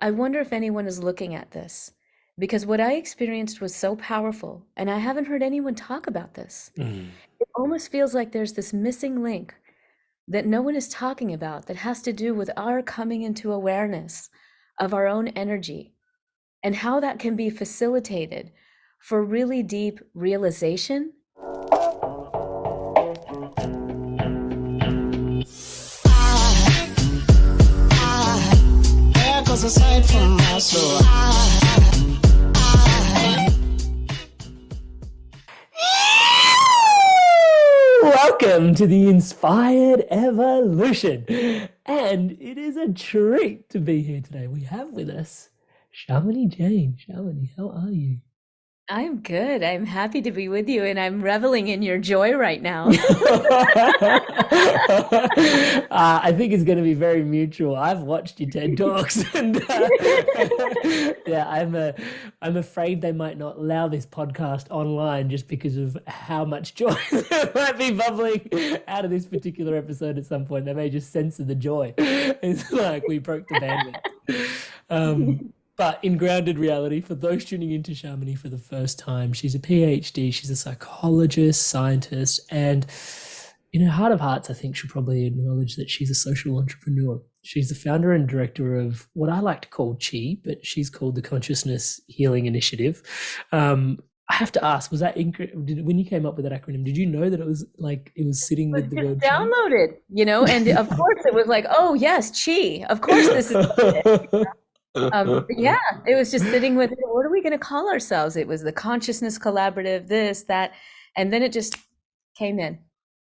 I wonder if anyone is looking at this because what I experienced was so powerful, and I haven't heard anyone talk about this. Mm. It almost feels like there's this missing link that no one is talking about that has to do with our coming into awareness of our own energy and how that can be facilitated for really deep realization. There goes a sight from my soul. Welcome to the Inspired Evolution. And it is a treat to be here today. We have with us Shamini Jain. Shamini, how are you? I'm good. I'm happy to be with you, and I'm reveling in your joy right now. I think it's going to be very mutual. I've watched your TED Talks, and yeah, I'm afraid they might not allow this podcast online just because of how much joy might be bubbling out of this particular episode at some point. They may just censor the joy. It's like we broke the bandwidth. But in grounded reality, for those tuning into Shamini for the first time, she's a PhD, she's a psychologist, scientist, and in her heart of hearts, I think she'll probably acknowledge that she's a social entrepreneur. She's the founder and director of what I like to call CHI, but she's called the Consciousness Healing Initiative. I have to ask, was that when you came up with that acronym, did you know that it was sitting with the Just word CHI? downloaded, and of course it was like, oh yes, chi. Of course this is it. Yeah, it was just sitting with, what are we going to call ourselves? It was the Consciousness Collaborative, this, that, and then it just came in.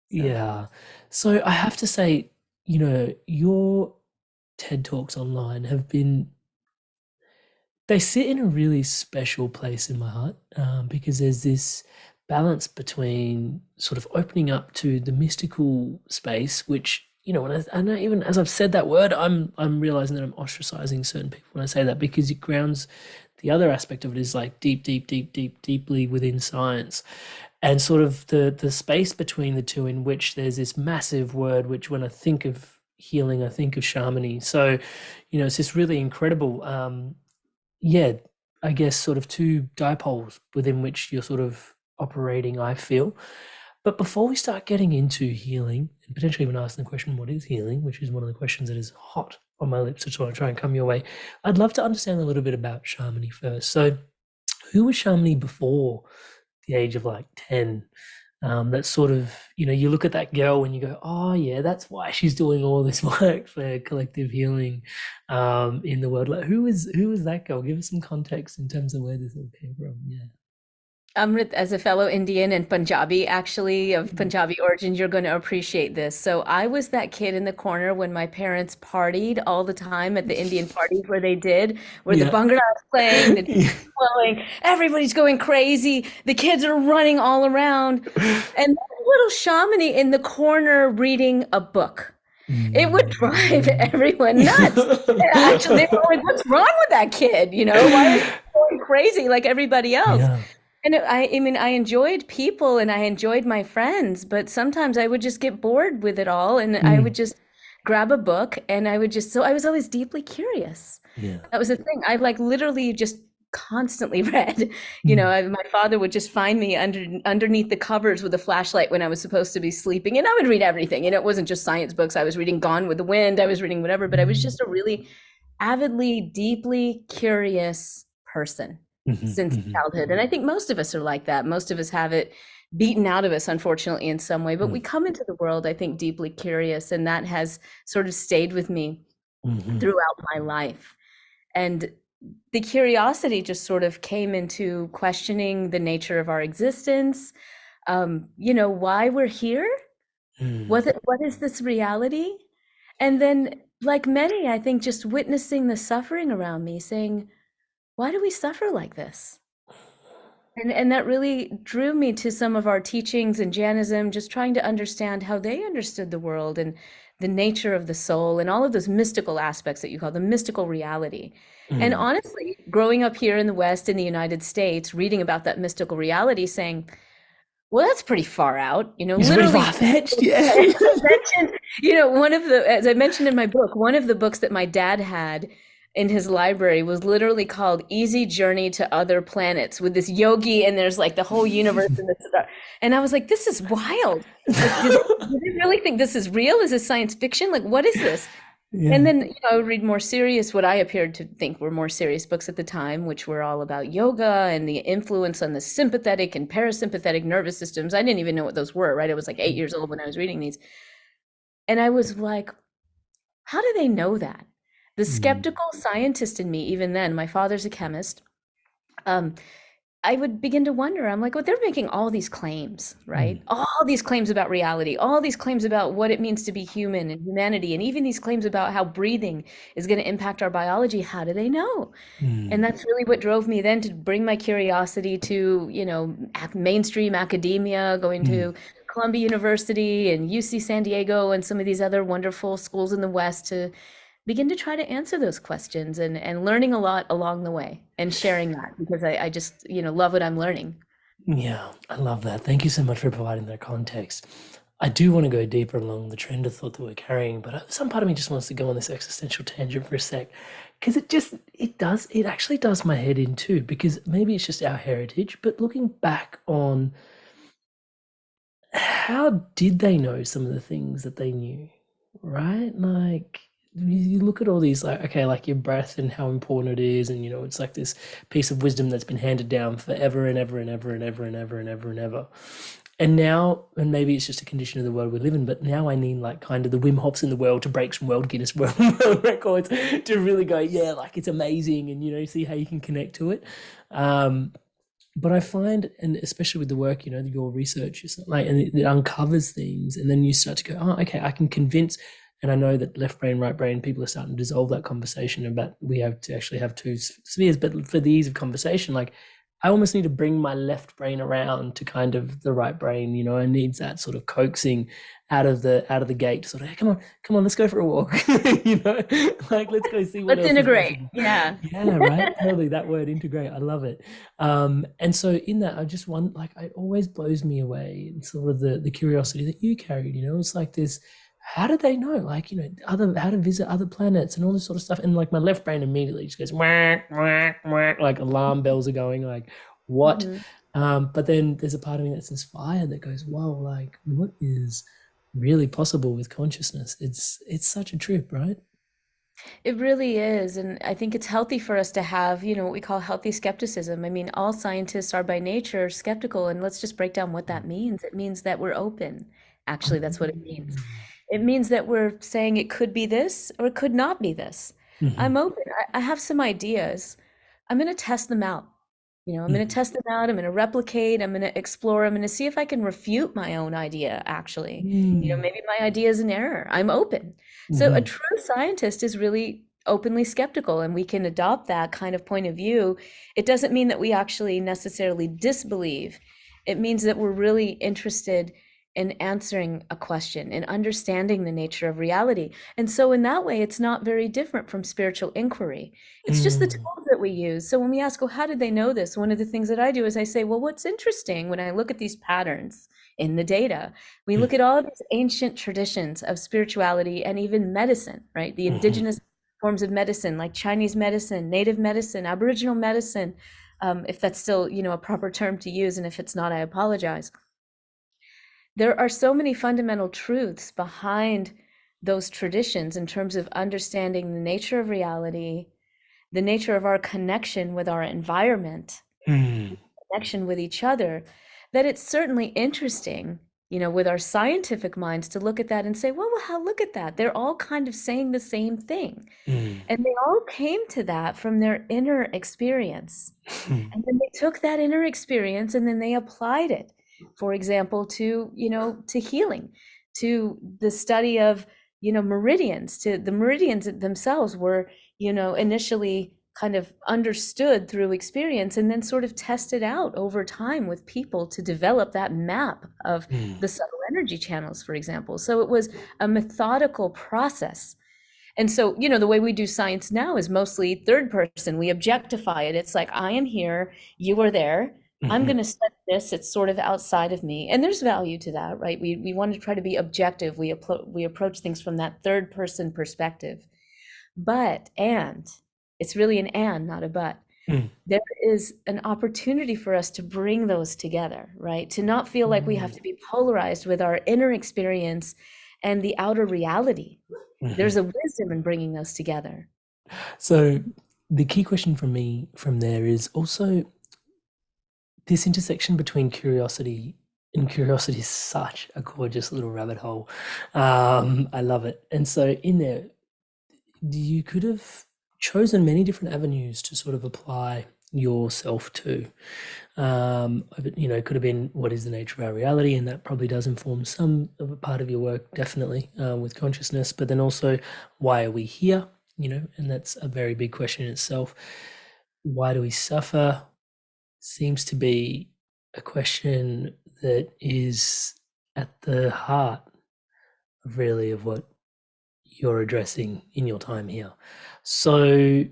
Yeah. So I have to say, your TED Talks online they sit in a really special place in my heart, because there's this balance between sort of opening up to the mystical space, which, and even as I've said that word, I'm realizing that I'm ostracizing certain people when I say that, because it grounds the other aspect of it is like deeply within science. And sort of the space between the two, in which there's this massive word, which when I think of healing, I think of Shamini. So, it's this really incredible, I guess sort of two dipoles within which you're sort of operating, I feel. But before we start getting into healing, and potentially even asking the question, what is healing, which is one of the questions that is hot on my lips to try and come your way, I'd love to understand a little bit about Shamini first. So who was Shamini before the age of like 10? That sort of, you look at that girl and you go, oh yeah, that's why she's doing all this work for collective healing in the world. Like, who was that girl? Give us some context in terms of where this all came from. Yeah. Amrit, as a fellow Indian and Punjabi, actually, of Punjabi origin, you're going to appreciate this. So I was that kid in the corner when my parents partied all the time at the Indian parties where the bhangra is playing, the DJ is blowing, everybody's going crazy, the kids are running all around, and little Shamini in the corner reading a book. It would drive everyone nuts. Actually, they were like, what's wrong with that kid? Why is he going crazy like everybody else? Yeah. And I mean, I enjoyed people and I enjoyed my friends, but sometimes I would just get bored with it all, and I would just grab a book and so I was always deeply curious. Yeah. That was the thing. I like literally just constantly read. My father would just find me underneath the covers with a flashlight when I was supposed to be sleeping, and I would read everything. It wasn't just science books. I was reading Gone with the Wind. I was reading whatever, but I was just a really avidly, deeply curious person since childhood. And I think most of us are like that. Most of us have it beaten out of us, unfortunately, in some way, but we come into the world, I think, deeply curious. And that has sort of stayed with me throughout my life. And the curiosity just sort of came into questioning the nature of our existence, why we're here, what is this reality? And then, like many, I think, just witnessing the suffering around me, saying, why do we suffer like this? And that really drew me to some of our teachings in Jainism, just trying to understand how they understood the world and the nature of the soul and all of those mystical aspects that you call the mystical reality. And honestly, growing up here in the West, in the United States, reading about that mystical reality, saying, well, that's pretty far out, It's literally. pretty far-fetched, yeah. As I mentioned in my book, one of the books that my dad had in his library was literally called Easy Journey to Other Planets with this yogi, and there's like the whole universe in this. And I was like, this is wild. Like, do they really think this is real? Is this science fiction? Like, what is this? And Yeah. then, I would read more serious, what I appeared to think were more serious books at the time, which were all about yoga and the influence on the sympathetic and parasympathetic nervous systems. I didn't even know what those were, right? I was like 8 years old when I was reading these. And I was like, how do they know that? The Mm. skeptical scientist in me, even then, my father's a chemist, um, I would begin to wonder. I'm like, well, they're making all these claims, right? Mm. All these claims about reality, all these claims about what it means to be human and humanity, and even these claims about how breathing is going to impact our biology. How do they know? And Mm. that's really what drove me then to bring my curiosity to, mainstream academia, going Mm. to Columbia University and UC San Diego and some of these other wonderful schools in the West to begin to try to answer those questions and learning a lot along the way and sharing that because I just, love what I'm learning. Yeah, I love that. Thank you so much for providing that context. I do want to go deeper along the trend of thought that we're carrying, but some part of me just wants to go on this existential tangent for a sec, because it actually does my head in too, because maybe it's just our heritage, but looking back on how did they know some of the things that they knew, right? Like, you look at all these, like, okay, like your breath and how important it is, and it's like this piece of wisdom that's been handed down forever and ever and ever and ever and ever and ever and ever. And now, and maybe it's just a condition of the world we live in, but now I need like kind of the Wim Hofs in the world to break some world Guinness World Records to really go, yeah, like it's amazing, and see how you can connect to it. But I find, and especially with the work, your research is like, and it uncovers things, and then you start to go, oh, okay, I can convince. And I know that left brain, right brain, people are starting to dissolve that conversation about we have to actually have two spheres. But for the ease of conversation, like I almost need to bring my left brain around to kind of the right brain. I needs that sort of coaxing out of the gate, sort of, hey, come on, let's go for a walk. Like let's go see what Let's else is integrate. possible. Yeah. Yeah, right. Totally, that word integrate. I love it. And so in that, I just want, like, it always blows me away, and sort of the curiosity that you carried. It's like this. How did they know? Like, how to visit other planets and all this sort of stuff. And like my left brain immediately just goes whack, whack, whack, like alarm bells are going, like, what? Mhm. But then there's a part of me that's inspired that goes, whoa, like what is really possible with consciousness? It's such a trip, right? It really is. And I think it's healthy for us to have, what we call healthy skepticism. I mean, all scientists are by nature skeptical. And let's just break down what that means. It means that we're open. Actually, that's what it means. It means that we're saying it could be this or it could not be this. Mhm. I'm open. I have some ideas. I'm going to test them out. I'm going to Mhm. test them out. I'm going to replicate. I'm going to explore. I'm going to see if I can refute my own idea, actually. Mhm. Maybe my idea is an error. I'm open. So a Mhm. true scientist is really openly skeptical, and we can adopt that kind of point of view. It doesn't mean that we actually necessarily disbelieve. It means that we're really interested in answering a question and understanding the nature of reality. And so in that way, it's not very different from spiritual inquiry. It's just the Mhm. tools that we use. So when we ask, well, how did they know this? One of the things that I do is I say, well, what's interesting when I look at these patterns in the data, we look at all of these ancient traditions of spirituality and even medicine, right? The Mhm. indigenous forms of medicine, like Chinese medicine, native medicine, Aboriginal medicine, if that's still, a proper term to use. And if it's not, I apologize. There are so many fundamental truths behind those traditions in terms of understanding the nature of reality, the nature of our connection with our environment, Mhm. connection with each other, that it's certainly interesting, with our scientific minds to look at that and say, well, look at that. They're all kind of saying the same thing. Mhm. And they all came to that from their inner experience. Mhm. And then they took that inner experience and then they applied it, for example, to, to healing, to the study of, meridians, to the meridians themselves were, initially kind of understood through experience and then sort of tested out over time with people to develop that map of Mhm. the subtle energy channels, for example. So it was a methodical process. And so, the way we do science now is mostly third person. We objectify it. It's like, I am here, you are there. I'm Mhm. going to study this. It's sort of outside of me. And there's value to that, right? We want to try to be objective. We approach things from that third person perspective. But, and It's really an and, not a but. Mm. There is an opportunity for us to bring those together, right? To not feel like we have to be polarized with our inner experience and the outer reality. There's a wisdom in bringing those together. So the key question for me from there is also this intersection between curiosity, and curiosity is such a gorgeous little rabbit hole. I love it. And so in there, you could have chosen many different avenues to sort of apply yourself to. It could have been what is the nature of our reality, and that probably does inform some of a part of your work, definitely, with consciousness, but then also why are we here? And that's a very big question in itself. Why do we suffer? Seems to be a question that is at the heart of really of what you're addressing in your time here. So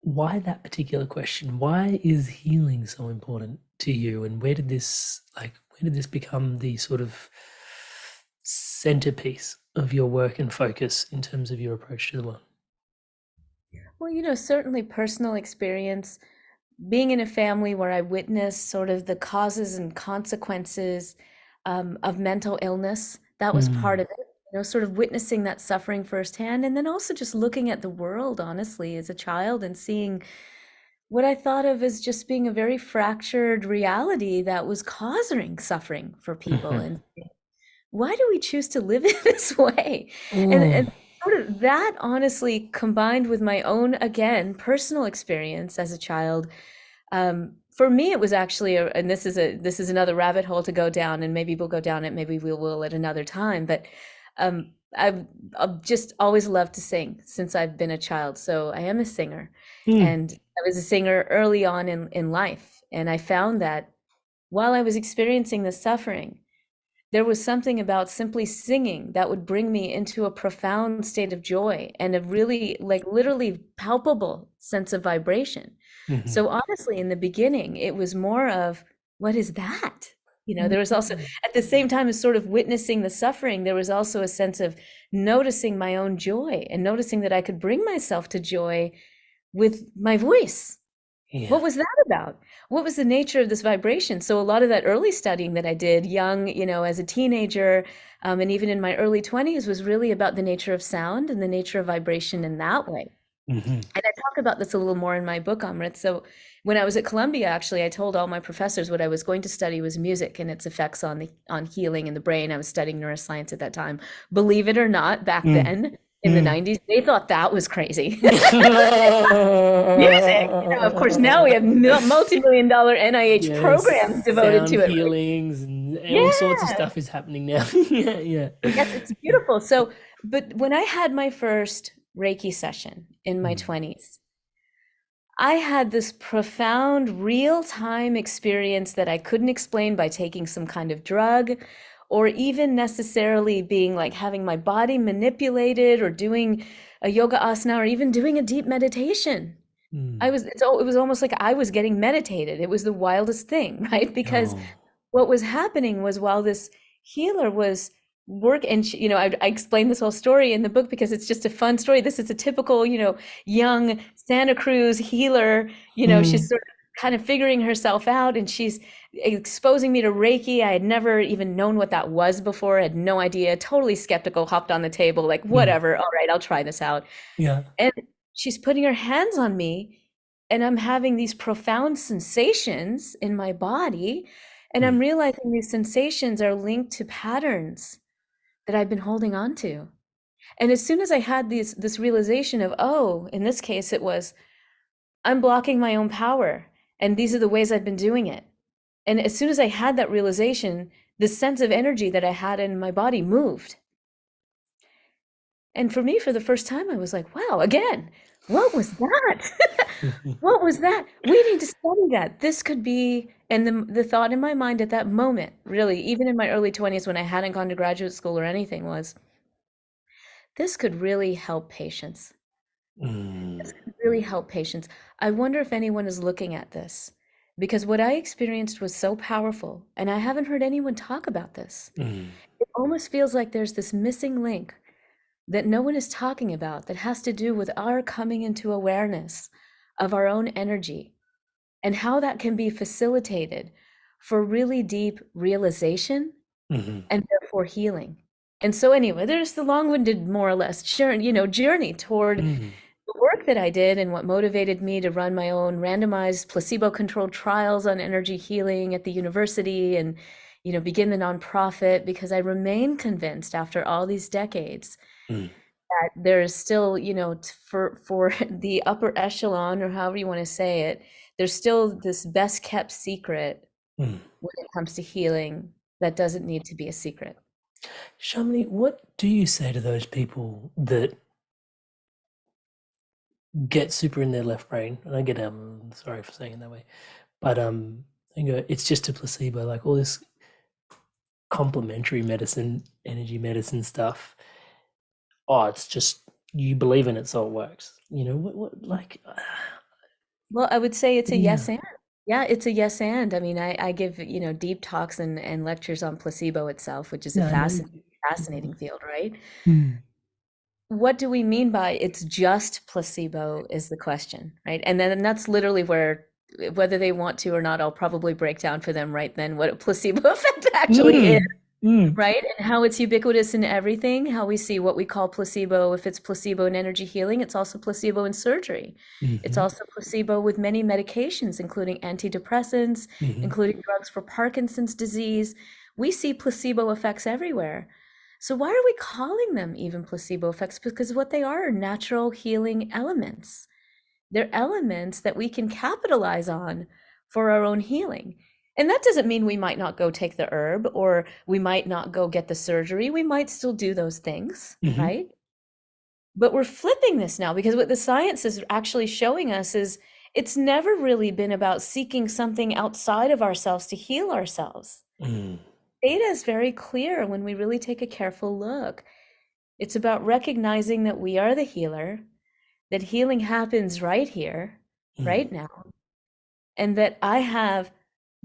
why that particular question? Why is healing so important to you? And where did this become the sort of centerpiece of your work and focus in terms of your approach to the world? Well, certainly personal experience, being in a family where I witnessed sort of the causes and consequences of mental illness, that was part of it. Sort of witnessing that suffering firsthand, and then also just looking at the world, honestly, as a child and seeing what I thought of as just being a very fractured reality that was causing suffering for people. And why do we choose to live in this way? And sort of that honestly combined with my own, again, personal experience as a child. For me, it was actually, and this is another rabbit hole to go down, and maybe we'll go down it, maybe we will at another time. But I've just always loved to sing since I've been a child. So I am a singer, and I was a singer early on in life. And I found that while I was experiencing the suffering, there was something about simply singing that would bring me into a profound state of joy and a really, like, literally palpable sense of vibration. So honestly, in the beginning, it was more of, what is that? There was also, at the same time as sort of witnessing the suffering, there was also a sense of noticing my own joy and noticing that I could bring myself to joy with my voice. Yeah. What was that about? What was the nature of this vibration? So a lot of that early studying that I did young, as a teenager, and even in my early 20s was really about the nature of sound and the nature of vibration in that way. And I talk about this a little more in my book, Amrit. So when I was at Columbia, actually, I told all my professors what I was going to study was music and its effects on healing in the brain. I was studying neuroscience at that time. Believe it or not, back then in the 90s, they thought that was crazy. Music, of course, now we have multi-million-dollar NIH programs devoted to it. Healings and all sorts of stuff is happening now. Yeah. Yes, it's beautiful. So, but when I had my first Reiki session in my 20s, I had this profound real-time experience that I couldn't explain by taking some kind of drug or even necessarily being like having my body manipulated or doing a yoga asana or even doing a deep meditation. It was almost like I was getting meditated. It was the wildest thing, right? Because what was happening was while this healer was and I explained this whole story in the book because it's just a fun story. This is a typical, young Santa Cruz healer. She's sort of kind of figuring herself out, and she's exposing me to Reiki. I had never even known what that was before. I had no idea. Totally skeptical. Hopped on the table, like, whatever. All right, I'll try this out. Yeah. And she's putting her hands on me, and I'm having these profound sensations in my body, and I'm realizing these sensations are linked to patterns that I've been holding on to. And as soon as I had this realization of, oh, in this case, it was, I'm blocking my own power, and these are the ways I've been doing it. And as soon as I had that realization, the sense of energy that I had in my body moved. And for me, for the first time, I was like, wow, again, what was that? What was that? We need to study that. This could be, and the thought in my mind at that moment, really, even in my early 20s when I hadn't gone to graduate school or anything, was, this could really help patients. This could really help patients. I wonder if anyone is looking at this, because what I experienced was so powerful, and I haven't heard anyone talk about this. It almost feels like there's this missing link that no one is talking about that has to do with our coming into awareness of our own energy and how that can be facilitated for really deep realization and therefore healing. And so anyway, there's the long-winded, more or less, journey toward the work that I did and what motivated me to run my own randomized placebo-controlled trials on energy healing at the university and, begin the nonprofit, because I remain convinced after all these decades that there is still, for the upper echelon, or however you want to say it, there's still this best kept secret when it comes to healing that doesn't need to be a secret. Shamini, what do you say to those people that get super in their left brain? And I get sorry for saying it that way, but it's just a placebo, like all this complementary medicine, energy medicine stuff. Oh, it's just you believe in it, so it works. What like? Well, I would say it's a yes Yeah. and. Yeah, it's a yes and. I mean, I give, deep talks and lectures on placebo itself, which is a Yeah, I know you do. fascinating field, right? Mm. What do we mean by it's just placebo is the question, right? And then that's literally where, whether they want to or not, I'll probably break down for them right then what a placebo effect actually is. Mm. Mm. Right? And how it's ubiquitous in everything, how we see what we call placebo. If it's placebo in energy healing, it's also placebo in surgery. It's Mhm. also placebo with many medications, including antidepressants, Mhm. including drugs for Parkinson's disease. We see placebo effects everywhere. So why are we calling them even placebo effects? Because what they are natural healing elements. They're elements that we can capitalize on for our own healing. And that doesn't mean we might not go take the herb or we might not go get the surgery. We might still do those things, Mhm. right? But we're flipping this now, because what the science is actually showing us is it's never really been about seeking something outside of ourselves to heal ourselves. Mm. Data is very clear when we really take a careful look. It's about recognizing that we are the healer, that healing happens right here, Mm. right now, and that I have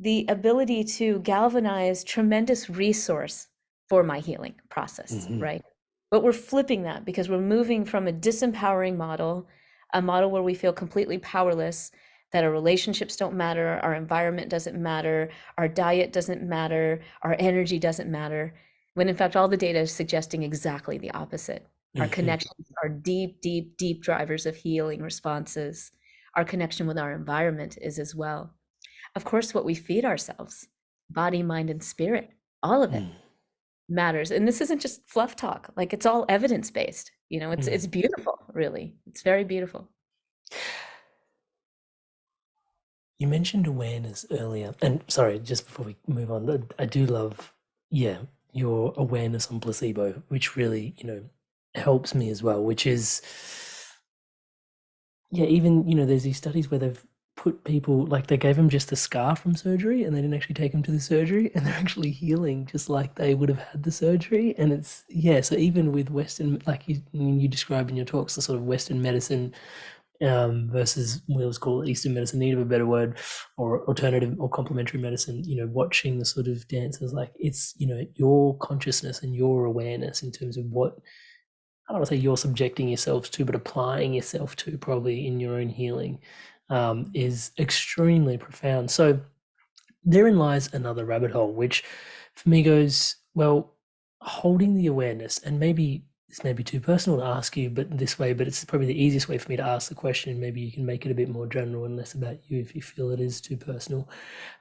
the ability to galvanize tremendous resource for my healing process, Mhm. right? But we're flipping that because we're moving from a disempowering model, a model where we feel completely powerless, that our relationships don't matter, our environment doesn't matter, our diet doesn't matter, our energy doesn't matter, when in fact all the data is suggesting exactly the opposite. Our Mhm. connections are deep, deep, deep drivers of healing responses. Our connection with our environment is as well. Of course, what we feed ourselves, body, mind, and spirit, all of it Mm. matters. And this isn't just fluff talk. Like, it's all evidence based. It's Mm. beautiful, really. It's very beautiful. You mentioned awareness earlier, and sorry, just before we move on, I do love, yeah, your awareness on placebo, which really, helps me as well, which is, yeah, even, there's these studies where they've put people, like they gave them just a scar from surgery and they didn't actually take them to the surgery and they're actually healing just like they would have had the surgery. And it's, yeah, so even with Western, like you describe in your talks, the sort of Western medicine versus let's call it Eastern medicine, need of a better word, or alternative or complementary medicine, watching the sort of dances, like it's, your consciousness and your awareness in terms of what, I don't want to say you're subjecting yourselves to, but applying yourself to probably in your own healing is extremely profound. So therein lies another rabbit hole, which for me goes, well, holding the awareness, and maybe this may be too personal to ask you, but this way, but it's probably the easiest way for me to ask the question. Maybe you can make it a bit more general and less about you if you feel it is too personal.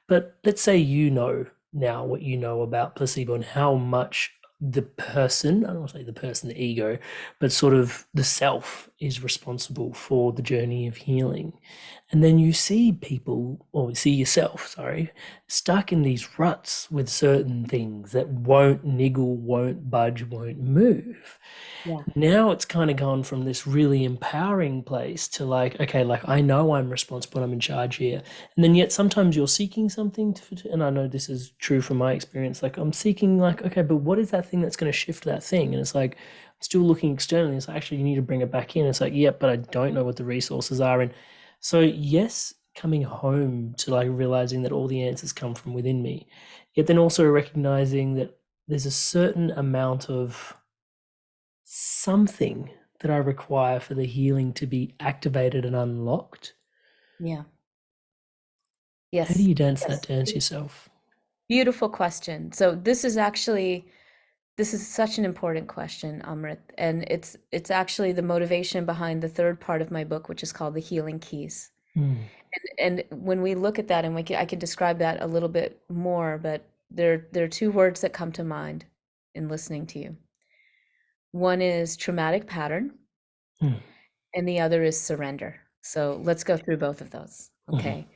But let's say you know now what you know about placebo and how much the person, I don't want to say the person, the ego, but sort of the self is responsible for the journey of healing. And then you see people, or see yourself, sorry, stuck in these ruts with certain things that won't niggle, won't budge, won't move. Yeah. Now it's kind of gone from this really empowering place to like, okay, like I know I'm responsible, I'm in charge here. And then yet sometimes you're seeking something and I know this is true from my experience, like I'm seeking like, okay, but what is that thing that's going to shift that thing? And it's like, I'm still looking externally. It's like, actually, you need to bring it back in. It's like, yeah, but I don't know what the resources are. And so, yes, coming home to like realizing that all the answers come from within me, yet then also recognizing that there's a certain amount of something that I require for the healing to be activated and unlocked? Yeah. How do Yes. you dance Yes. that dance yourself? Beautiful question. So this is such an important question, Amrit, and it's actually the motivation behind the third part of my book, which is called The Healing Keys. Mm. And when we look at that, and I can describe that a little bit more, but there are two words that come to mind in listening to you. One is traumatic pattern, Mm. and the other is surrender. So let's go through both of those, okay? Mhm.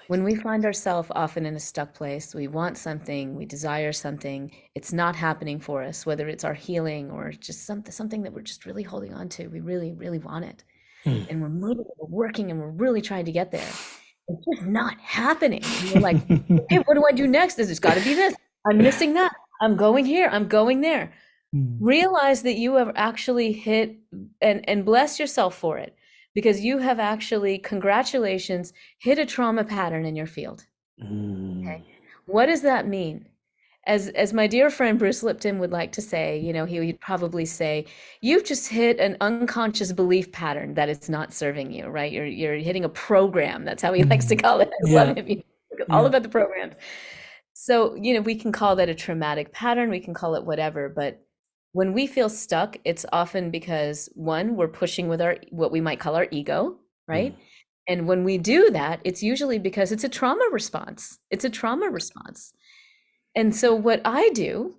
When we find ourselves often in a stuck place, we want something, we desire something, it's not happening for us, whether it's our healing or just something that we're just really holding on to. We really, really want it. Mm. And we're moving, we're working, and we're really trying to get there. It's just not happening. And we're like, okay, what do I do next? There's got to be this. I'm missing that. I'm going here. I'm going there. Mm. Realize that you have actually hit and bless yourself for it, because you have actually, congratulations, hit a trauma pattern in your field. Mm. Okay. What does that mean? As my dear friend Bruce Lipton would like to say, he'd probably say, you've just hit an unconscious belief pattern that it's not serving you, right? You're hitting a program. That's how he likes to call it. I love him. All about the programs. So, we can call that a traumatic pattern. We can call it whatever, but when we feel stuck, it's often because, one, we're pushing with what we might call our ego, right? And when we do that, it's usually because it's a trauma response. It's a trauma response. And so what I do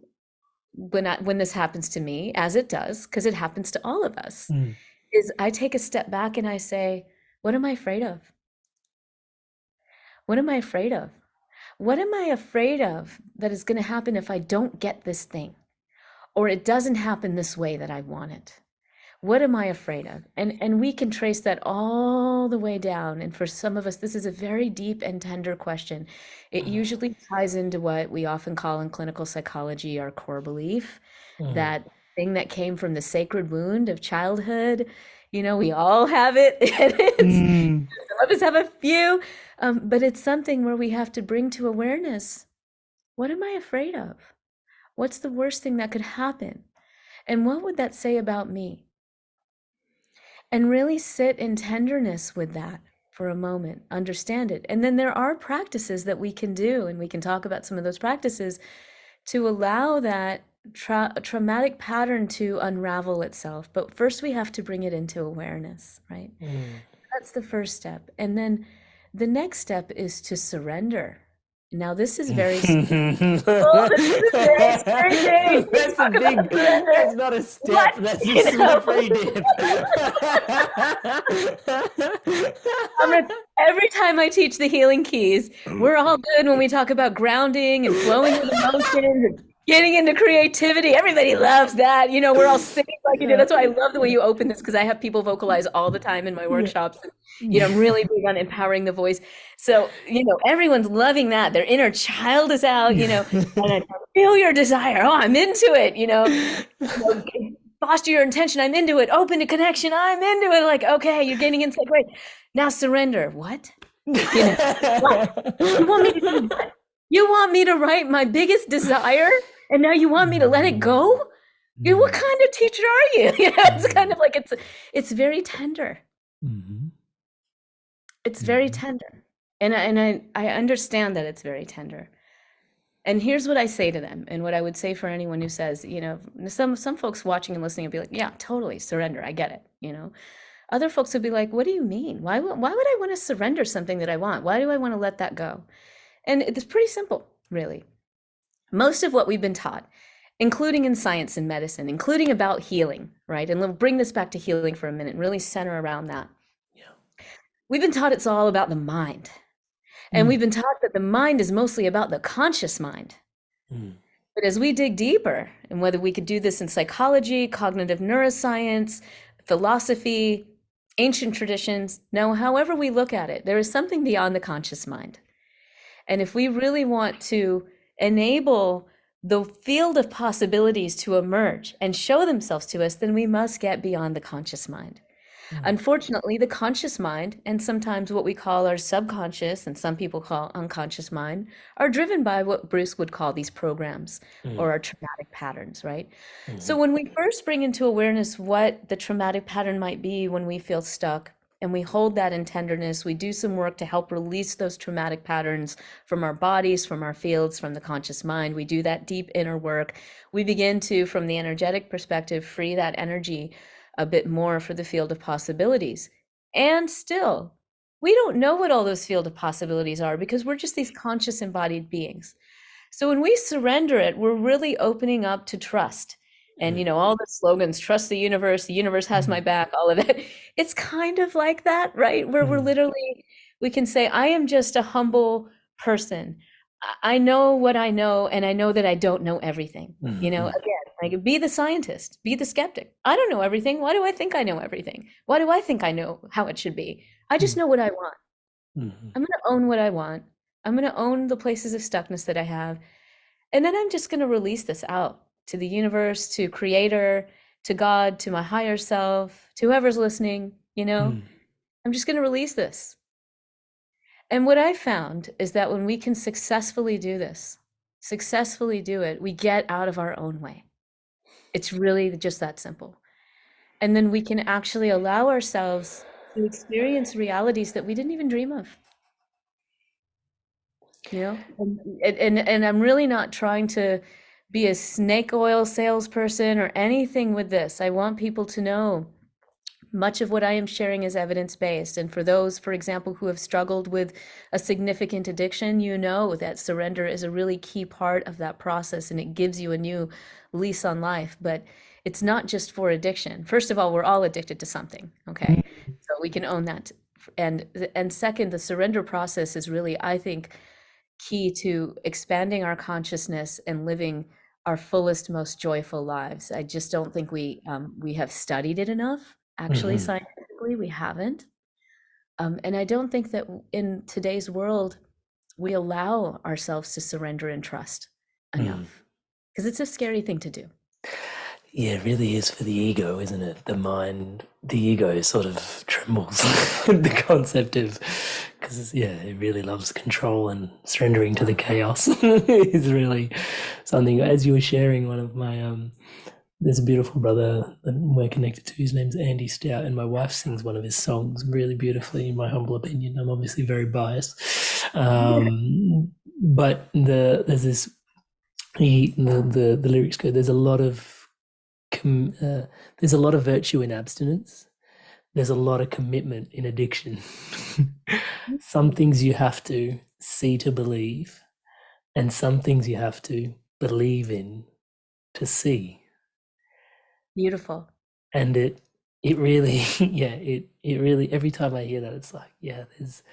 when this happens to me, as it does, because it happens to all of us, is I take a step back and I say, what am I afraid of? What am I afraid of? What am I afraid of that is going to happen if I don't get this thing, or it doesn't happen this way that I want it? What am I afraid of? And we can trace that all the way down. And for some of us, this is a very deep and tender question. It usually ties into what we often call in clinical psychology our core belief, that thing that came from the sacred wound of childhood. We all have it. Some of us have a few, but it's something where we have to bring to awareness. What am I afraid of? What's the worst thing that could happen? And what would that say about me? And really sit in tenderness with that for a moment, understand it. And then there are practices that we can do, and we can talk about some of those practices to allow that traumatic pattern to unravel itself. But first we have to bring it into awareness, right? That's the first step. And then the next step is to surrender. Now, this is very scary. This is very scary. That's not a step, that's a slippery dip. Every time I teach the healing keys, we're all good when we talk about grounding and flowing with emotions and getting into creativity. Everybody loves that. We're all singing like you do. That's why I love the way you open this, because I have people vocalize all the time in my workshops. And, I'm really big on empowering the voice. So, everyone's loving that. Their inner child is out, and I feel your desire. Oh, I'm into it, foster your intention. I'm into it. Open to connection. I'm into it. Like, okay, you're getting insight. Great. Now surrender. What? What? You want me to do what? You want me to write my biggest desire, and now you want me to let it go? What kind of teacher are you? It's kind of like it's very tender. It's very tender, and I understand that it's very tender. And here's what I say to them, and what I would say for anyone who says, some folks watching and listening will be like, yeah, totally, surrender, I get it. Other folks would be like, what do you mean? Why would I want to surrender something that I want? Why do I want to let that go? And it's pretty simple, really. Most of what we've been taught, including in science and medicine, including about healing, right? And we'll bring this back to healing for a minute and really center around that. We've been taught it's all about the mind. And we've been taught that the mind is mostly about the conscious mind. But as we dig deeper, and whether we could do this in psychology, cognitive neuroscience, philosophy, ancient traditions, no, however we look at it, there is something beyond the conscious mind. And if we really want to enable the field of possibilities to emerge and show themselves to us, then we must get beyond the conscious mind. Unfortunately, the conscious mind, and sometimes what we call our subconscious, and some people call unconscious mind, are driven by what Bruce would call these programs or our traumatic patterns, right? So when we first bring into awareness what the traumatic pattern might be when we feel stuck, and we hold that in tenderness, we do some work to help release those traumatic patterns from our bodies, from our fields, from the conscious mind. We do that deep inner work. We begin to, from the energetic perspective, free that energy a bit more for the field of possibilities. And still, we don't know what all those field of possibilities are because we're just these conscious embodied beings. So when we surrender it, we're really opening up to trust. And, all the slogans, trust the universe has my back, all of that. It's kind of like that, right? Where we're literally, we can say, I am just a humble person. I know what I know, and I know that I don't know everything. Again, like be the scientist, be the skeptic. I don't know everything. Why do I think I know everything? Why do I think I know how it should be? I just know what I want. I'm going to own what I want. I'm going to own the places of stuckness that I have. And then I'm just going to release this out to the universe, to creator, to God, to my higher self, to whoever's listening, I'm just going to release this. And what I found is that when we can successfully do this, successfully do it, we get out of our own way. It's really just that simple. And then we can actually allow ourselves to experience realities that we didn't even dream of. And I'm really not trying to be a snake oil salesperson or anything with this. I want people to know much of what I am sharing is evidence-based. And for those, for example, who have struggled with a significant addiction, that surrender is a really key part of that process, and it gives you a new lease on life. But it's not just for addiction. First of all, we're all addicted to something, okay? So we can own that. And second, the surrender process is really, I think, key to expanding our consciousness and living our fullest, most joyful lives. I just don't think we have studied it enough. Actually, scientifically, we haven't. And I don't think that in today's world, we allow ourselves to surrender and trust enough, because it's a scary thing to do. Yeah, it really is for the ego, isn't it? The ego sort of trembles at the concept of, because it really loves control, and surrendering to the chaos is really something. As you were sharing, one of my there's a beautiful brother that we're connected to. His name's Andy Stout, and my wife sings one of his songs really beautifully, in my humble opinion. I'm obviously very biased, but there's this. The lyrics go. There's a lot of virtue in abstinence. There's a lot of commitment in addiction. Some things you have to see to believe, and some things you have to believe in to see. Beautiful. And it really, it really, every time I hear that, it's like, there's,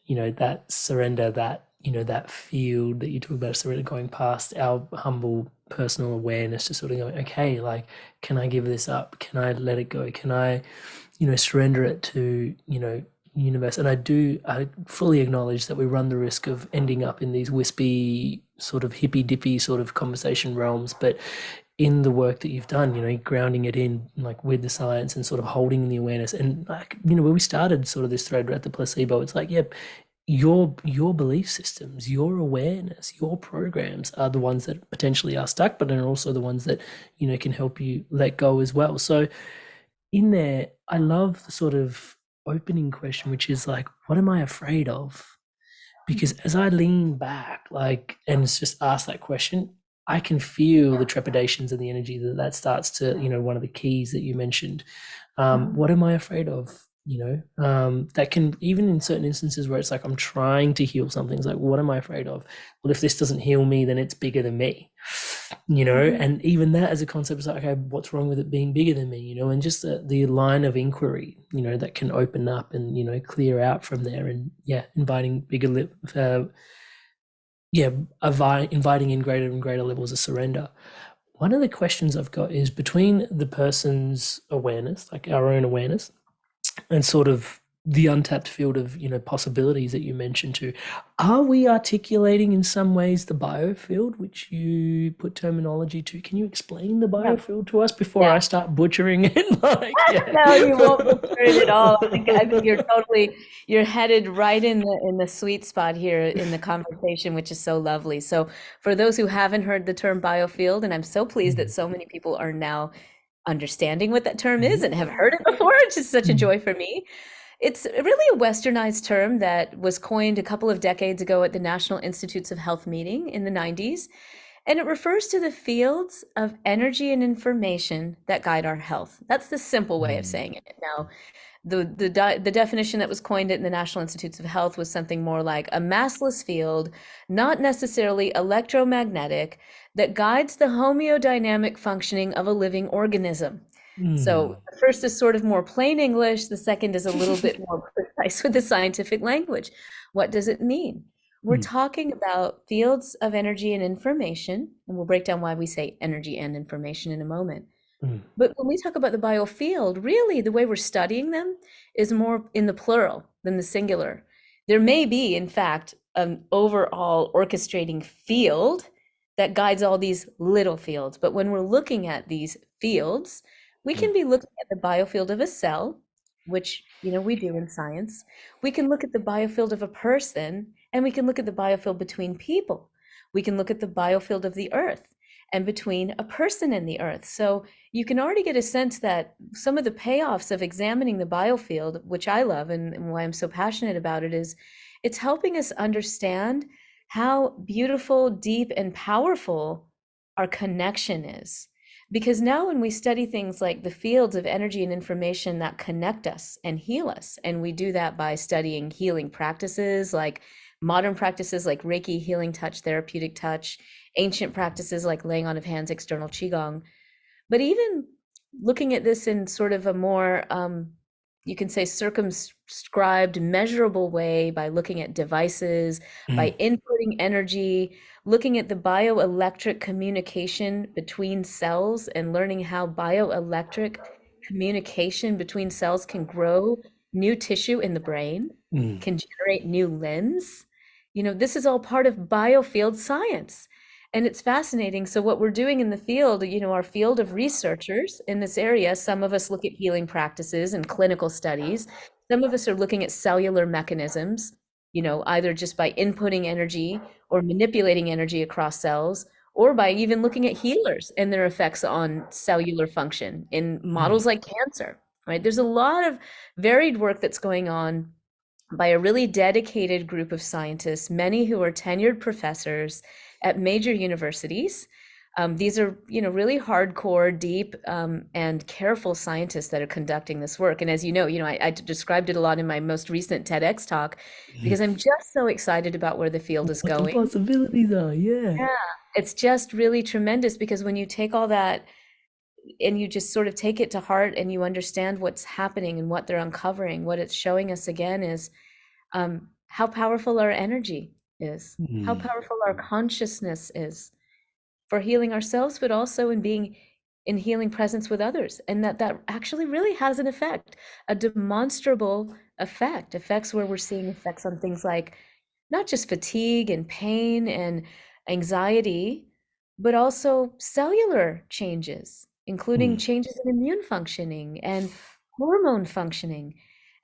that surrender, that, that field that you talk about, surrender, going past our humble personal awareness to sort of go, okay, like, can I give this up? Can I let it go? Can I, surrender it to, universe? And I fully acknowledge that we run the risk of ending up in these wispy, sort of hippy dippy sort of conversation realms, but in the work that you've done, grounding it in, like, with the science and sort of holding the awareness, and, like, where we started sort of this thread at the placebo, it's like, your belief systems, your awareness, your programs are the ones that potentially are stuck, but are also the ones that, can help you let go as well. So in there, I love the sort of opening question, which is like, what am I afraid of? Because as I lean back, like, and it's just ask that question, I can feel the trepidations and the energy that starts to, one of the keys that you mentioned. What am I afraid of? That can, even in certain instances where it's like, I'm trying to heal something, it's like, what am I afraid of? Well, if this doesn't heal me, then it's bigger than me, and even that as a concept is like, okay, what's wrong with it being bigger than me, and just the line of inquiry, that can open up and, clear out from there, and inviting bigger, inviting in greater and greater levels of surrender. One of the questions I've got is between the person's awareness, like our own awareness, and sort of the untapped field of, possibilities that you mentioned too. Are we articulating in some ways the biofield, which you put terminology to? Can you explain the Yeah. biofield to us before I Yeah. start butchering it? Like, yeah. No, you won't butcher it at all. I think you're headed right in the sweet spot here in the conversation, which is so lovely. So for those who haven't heard the term biofield, and I'm so pleased that Mm, so many people are now understanding what that term is mhm, and have heard it before, it's just such a mm, joy for me. It's really a westernized term that was coined a couple of decades ago at the National Institutes of Health meeting in the 90s. And it refers to the fields of energy and information that guide our health. That's the simple way of mm, saying it. Now, the definition that was coined in the National Institutes of Health was something more like a massless field, not necessarily electromagnetic, that guides the homeodynamic functioning of a living organism. So mm, the first is sort of more plain English, the second is a little bit more precise with the scientific language. What does it mean? We're mm, talking about fields of energy and information, and we'll break down why we say energy and information in a moment. mm, But when we talk about the biofield, really the way we're studying them is more in the plural than the singular. There may be, in fact, an overall orchestrating field that guides all these little fields. But when we're looking at these fields, we mm, can be looking at the biofield of a cell, which we do in science. We can look at the biofield of a person, and we can look at the biofield between people. We can look at the biofield of the earth and between a person and the earth. So you can already get a sense that some of the payoffs of examining the biofield, which I love and why I'm so passionate about it, is it's helping us understand how beautiful, deep, and powerful our connection is. Because now, when we study things like the fields of energy and information that connect us and heal us, and we do that by studying healing practices like modern practices like Reiki, healing touch, therapeutic touch, ancient practices like laying on of hands, external qigong, but even looking at this in sort of a more, you can say, circumscribed, measurable way by looking at devices, by mm, inputting energy, looking at the bioelectric communication between cells and learning how bioelectric communication between cells can grow new tissue in the brain, mm, can generate new limbs. This is all part of biofield science. And it's fascinating. So what we're doing in the field, our field of researchers in this area, some of us look at healing practices and clinical studies. Some of us are looking at cellular mechanisms, either just by inputting energy or manipulating energy across cells, or by even looking at healers and their effects on cellular function in mm, models like cancer, right? There's a lot of varied work that's going on by a really dedicated group of scientists, many who are tenured professors at major universities. These are, really hardcore, deep, and careful scientists that are conducting this work. And as I described it a lot in my most recent TEDx talk mm. because I'm just so excited about where the field is What the going. possibilities are, yeah. Yeah, it's just really tremendous because when you take all that and you just sort of take it to heart and you understand what's happening and what they're uncovering, what it's showing us again is how powerful our energy is, how Mm, powerful our consciousness is for healing ourselves, but also in being in healing presence with others. And that actually really has an effect, a demonstrable effect, effects where we're seeing effects on things like not just fatigue and pain and anxiety, but also cellular changes, including mm, changes in immune functioning and hormone functioning.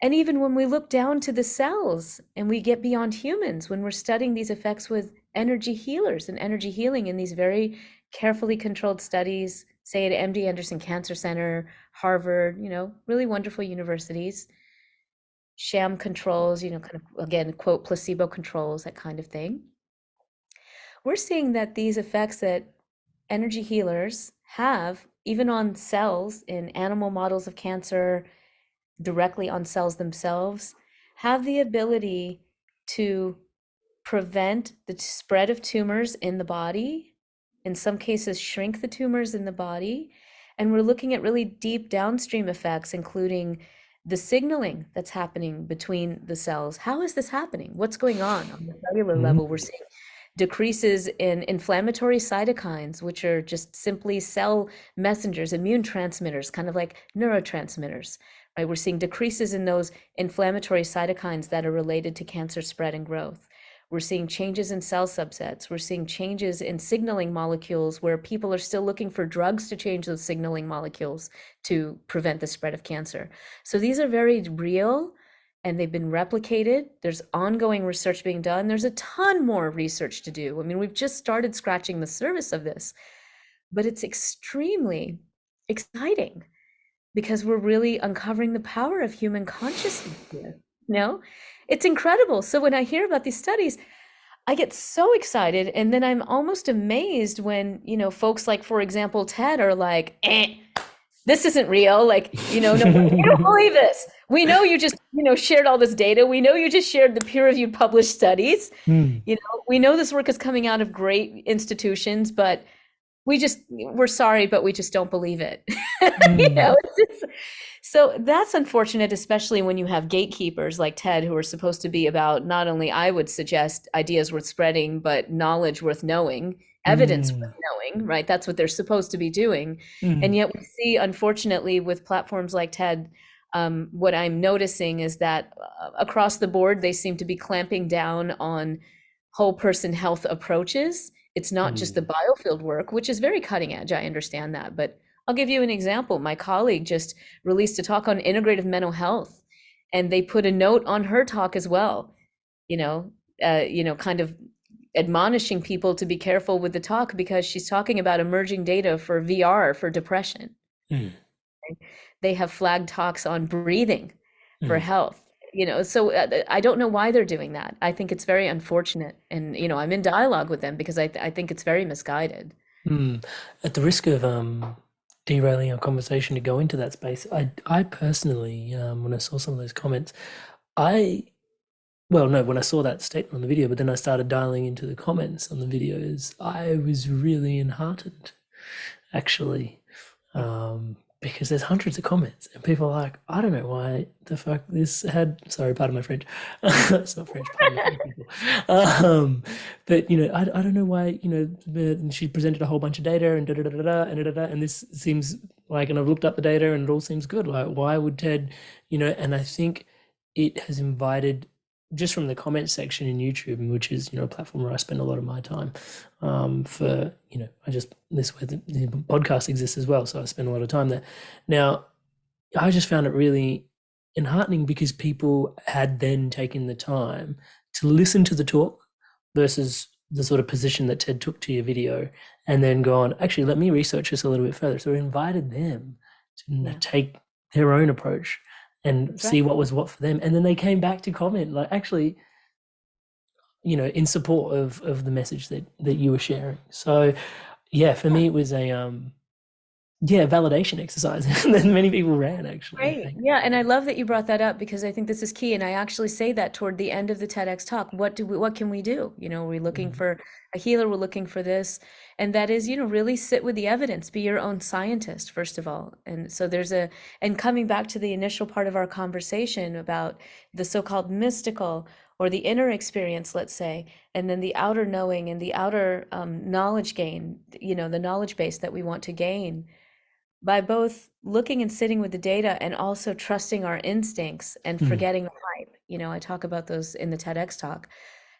And even when we look down to the cells and we get beyond humans, when we're studying these effects with energy healers and energy healing in these very carefully controlled studies, say at MD Anderson Cancer Center, Harvard, really wonderful universities, sham controls, kind of, again, quote, placebo controls, that kind of thing. We're seeing that these effects that energy healers have, even on cells in animal models of cancer, directly on cells themselves, have the ability to prevent the spread of tumors in the body, in some cases, shrink the tumors in the body. And we're looking at really deep downstream effects, including the signaling that's happening between the cells. How is this happening? What's going on the cellular mm, level? We're seeing decreases in inflammatory cytokines, which are just simply cell messengers, immune transmitters, kind of like neurotransmitters. right? We're seeing decreases in those inflammatory cytokines that are related to cancer spread and growth. We're seeing changes in cell subsets. We're seeing changes in signaling molecules where people are still looking for drugs to change those signaling molecules to prevent the spread of cancer. So these are very real and they've been replicated. There's ongoing research being done. There's a ton more research to do. I mean, we've just started scratching the surface of this, but it's extremely exciting because we're really uncovering the power of human consciousness here. You know, it's incredible. So when I hear about these studies, I get so excited, and then I'm almost amazed when, you know, folks like, for example, TED are like, this isn't real. Like, you know, no, we don't believe this. We know you just, you know, shared all this data. We know you just shared the peer-reviewed published studies. You know, we know this work is coming out of great institutions, but we're sorry, but we just don't believe it. You know, so that's unfortunate, especially when you have gatekeepers like TED who are supposed to be about not only, I would suggest, ideas worth spreading, but knowledge worth knowing, evidence worth knowing, right? That's what they're supposed to be doing. And yet we see, unfortunately, with platforms like TED, what I'm noticing is that across the board, they seem to be clamping down on whole person health approaches. It's not just the biofield work, which is very cutting edge. I understand that, but I'll give you an example. My colleague just released a talk on integrative mental health, and they put a note on her talk as well, you know, kind of admonishing people to be careful with the talk because she's talking about emerging data for VR for depression. They have flagged talks on breathing for health. You know, so I don't know why they're doing that. I think it's very unfortunate, and you know, I'm in dialogue with them because I think it's very misguided. At the risk of derailing our conversation to go into that space, I personally, when I saw some of those comments, when I saw that statement on the video, but then I started dialing into the comments on the videos, I was really enheartened, actually. Because there's hundreds of comments and people are like, I don't know why the fuck this had, sorry, pardon my French. It's not French, pardon my French people. But, you know, I don't know why, you know, she presented a whole bunch of data and and this seems like, and I've looked up the data and it all seems good. Like, why would TED, you know, and I think it has invited, just from the comment section in YouTube, which is, you know, a platform where I spend a lot of my time, for, you know, this where the podcast exists as well. So I spend a lot of time there. Now, I just found it really enheartening because people had then taken the time to listen to the talk versus the sort of position that TED took to your video and then gone, actually, let me research this a little bit further. So we invited them to take their own approach and see what was what for them. And then they came back to comment, like, actually, you know, in support of the message that you were sharing. So yeah, for me, it was a validation exercise. And then many people ran, actually. Great. Yeah, and I love that you brought that up because I think this is key. And I actually say that toward the end of the TEDx talk. What can we do? You know, we're looking for a healer, we're looking for this. And that is, you know, really sit with the evidence, be your own scientist, first of all. And so and coming back to the initial part of our conversation about the so-called mystical or the inner experience, let's say, and then the outer knowing and the outer knowledge gain, you know, the knowledge base that we want to gain by both looking and sitting with the data and also trusting our instincts and forgetting the hype. You know, I talk about those in the TEDx talk.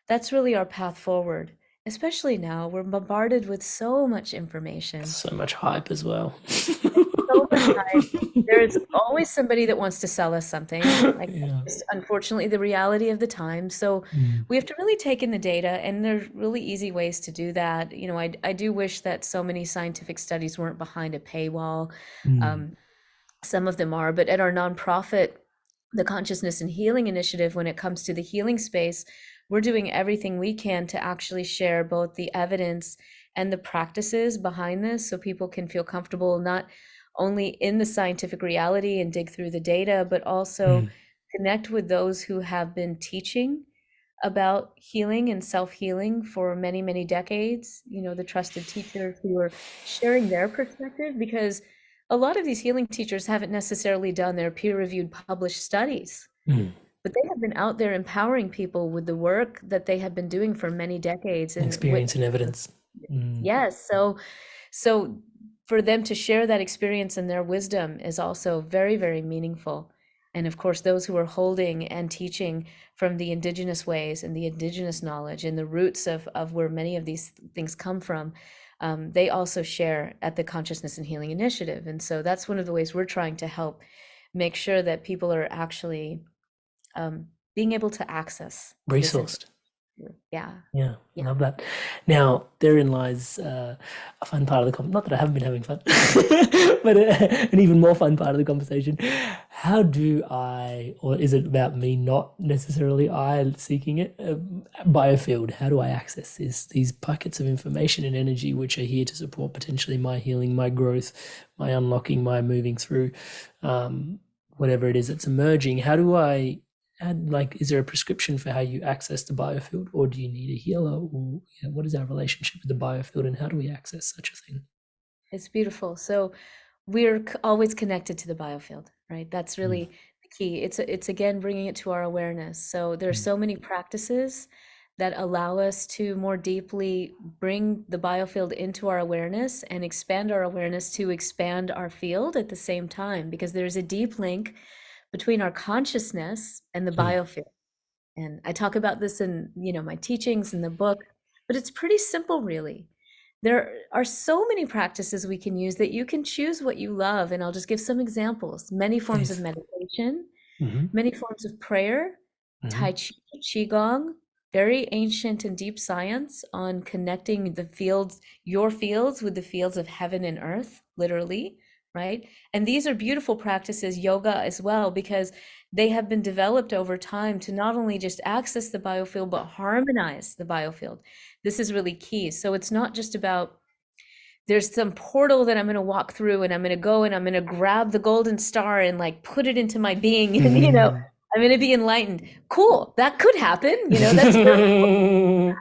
That's really our path forward, especially now. We're bombarded with so much information. So much hype as well. So much hype. There's always somebody that wants to sell us something. Like, it's unfortunately the reality of the time. So we have to really take in the data, and there's really easy ways to do that. You know, I do wish that so many scientific studies weren't behind a paywall. Some of them are, but at our nonprofit, the Consciousness and Healing Initiative, when it comes to the healing space, we're doing everything we can to actually share both the evidence and the practices behind this so people can feel comfortable not only in the scientific reality and dig through the data, but also connect with those who have been teaching about healing and self-healing for many, many decades, you know, the trusted teachers who are sharing their perspective, because a lot of these healing teachers haven't necessarily done their peer-reviewed published studies, but they have been out there empowering people with the work that they have been doing for many decades. And experience and evidence. Yes. So for them to share that experience and their wisdom is also very, very meaningful. And of course, those who are holding and teaching from the indigenous ways and the indigenous knowledge and the roots of where many of these things come from, they also share at the Consciousness and Healing Initiative. And so that's one of the ways we're trying to help make sure that people are actually being able to access this Resourced. information. Yeah. Yeah, Yeah. love that. Now, therein lies a fun part of the not that I haven't been having fun, but an even more fun part of the conversation. How do I, or is it about me, not necessarily I seeking it? Biofield, how do I access these buckets of information and energy which are here to support potentially my healing, my growth, my unlocking, my moving through whatever it is that's emerging? How do I and like, is there a prescription for how you access the biofield, or do you need a healer, or what is our relationship with the biofield, and how do we access such a thing? It's beautiful. So we're always connected to the biofield, right? That's really the key. It's again bringing it to our awareness. So there's so many practices that allow us to more deeply bring the biofield into our awareness and expand our awareness to expand our field at the same time, because there's a deep link between our consciousness and the biofield. And I talk about this in, my teachings in the book, but it's pretty simple, really. There are so many practices we can use that you can choose what you love. And I'll just give some examples. Many forms of Please. meditation, Mm-hmm. many forms of prayer, Mm-hmm. Tai Chi, Qigong, very ancient and deep science on connecting the fields, your fields, with the fields of heaven and earth, literally, right? And these are beautiful practices, yoga as well, because they have been developed over time to not only just access the biofield, but harmonize the biofield. This is really key. So it's not just about there's some portal that I'm going to walk through and I'm going to go and I'm going to grab the golden star and like put it into my being and I'm going to be enlightened. Cool. That could happen. That's very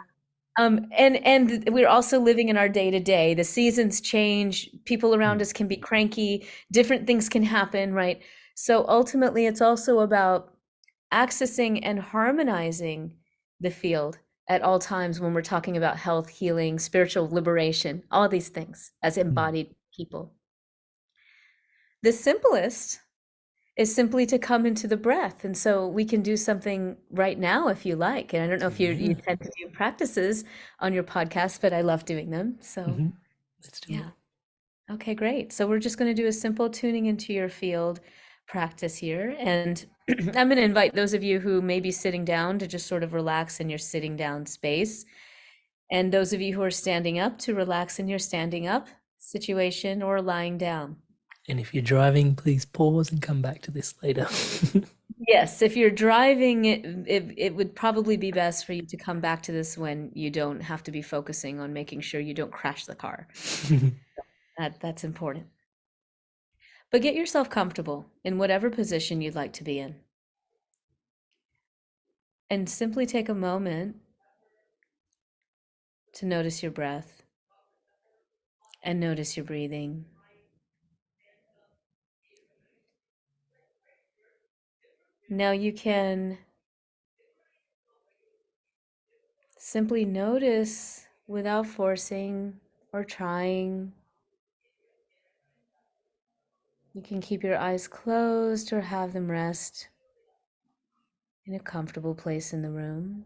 and we're also living in our day to day. The seasons change, people around us can be cranky, different things can happen, right? So ultimately it's also about accessing and harmonizing the field at all times when we're talking about health, healing, spiritual liberation, all these things as embodied people. The simplest is simply to come into the breath. And so we can do something right now if you like. And I don't know if you tend to do practices on your podcast, but I love doing them. So Let's do yeah. it. Okay, great. So we're just going to do a simple tuning into your field practice here. And I'm going to invite those of you who may be sitting down to just sort of relax in your sitting down space. And those of you who are standing up to relax in your standing up situation or lying down. And if you're driving, please pause and come back to this later. Yes, if you're driving, it would probably be best for you to come back to this when you don't have to be focusing on making sure you don't crash the car. That's important. But get yourself comfortable in whatever position you'd like to be in. And simply take a moment to notice your breath and notice your breathing. Now you can simply notice without forcing or trying. You can keep your eyes closed or have them rest in a comfortable place in the room.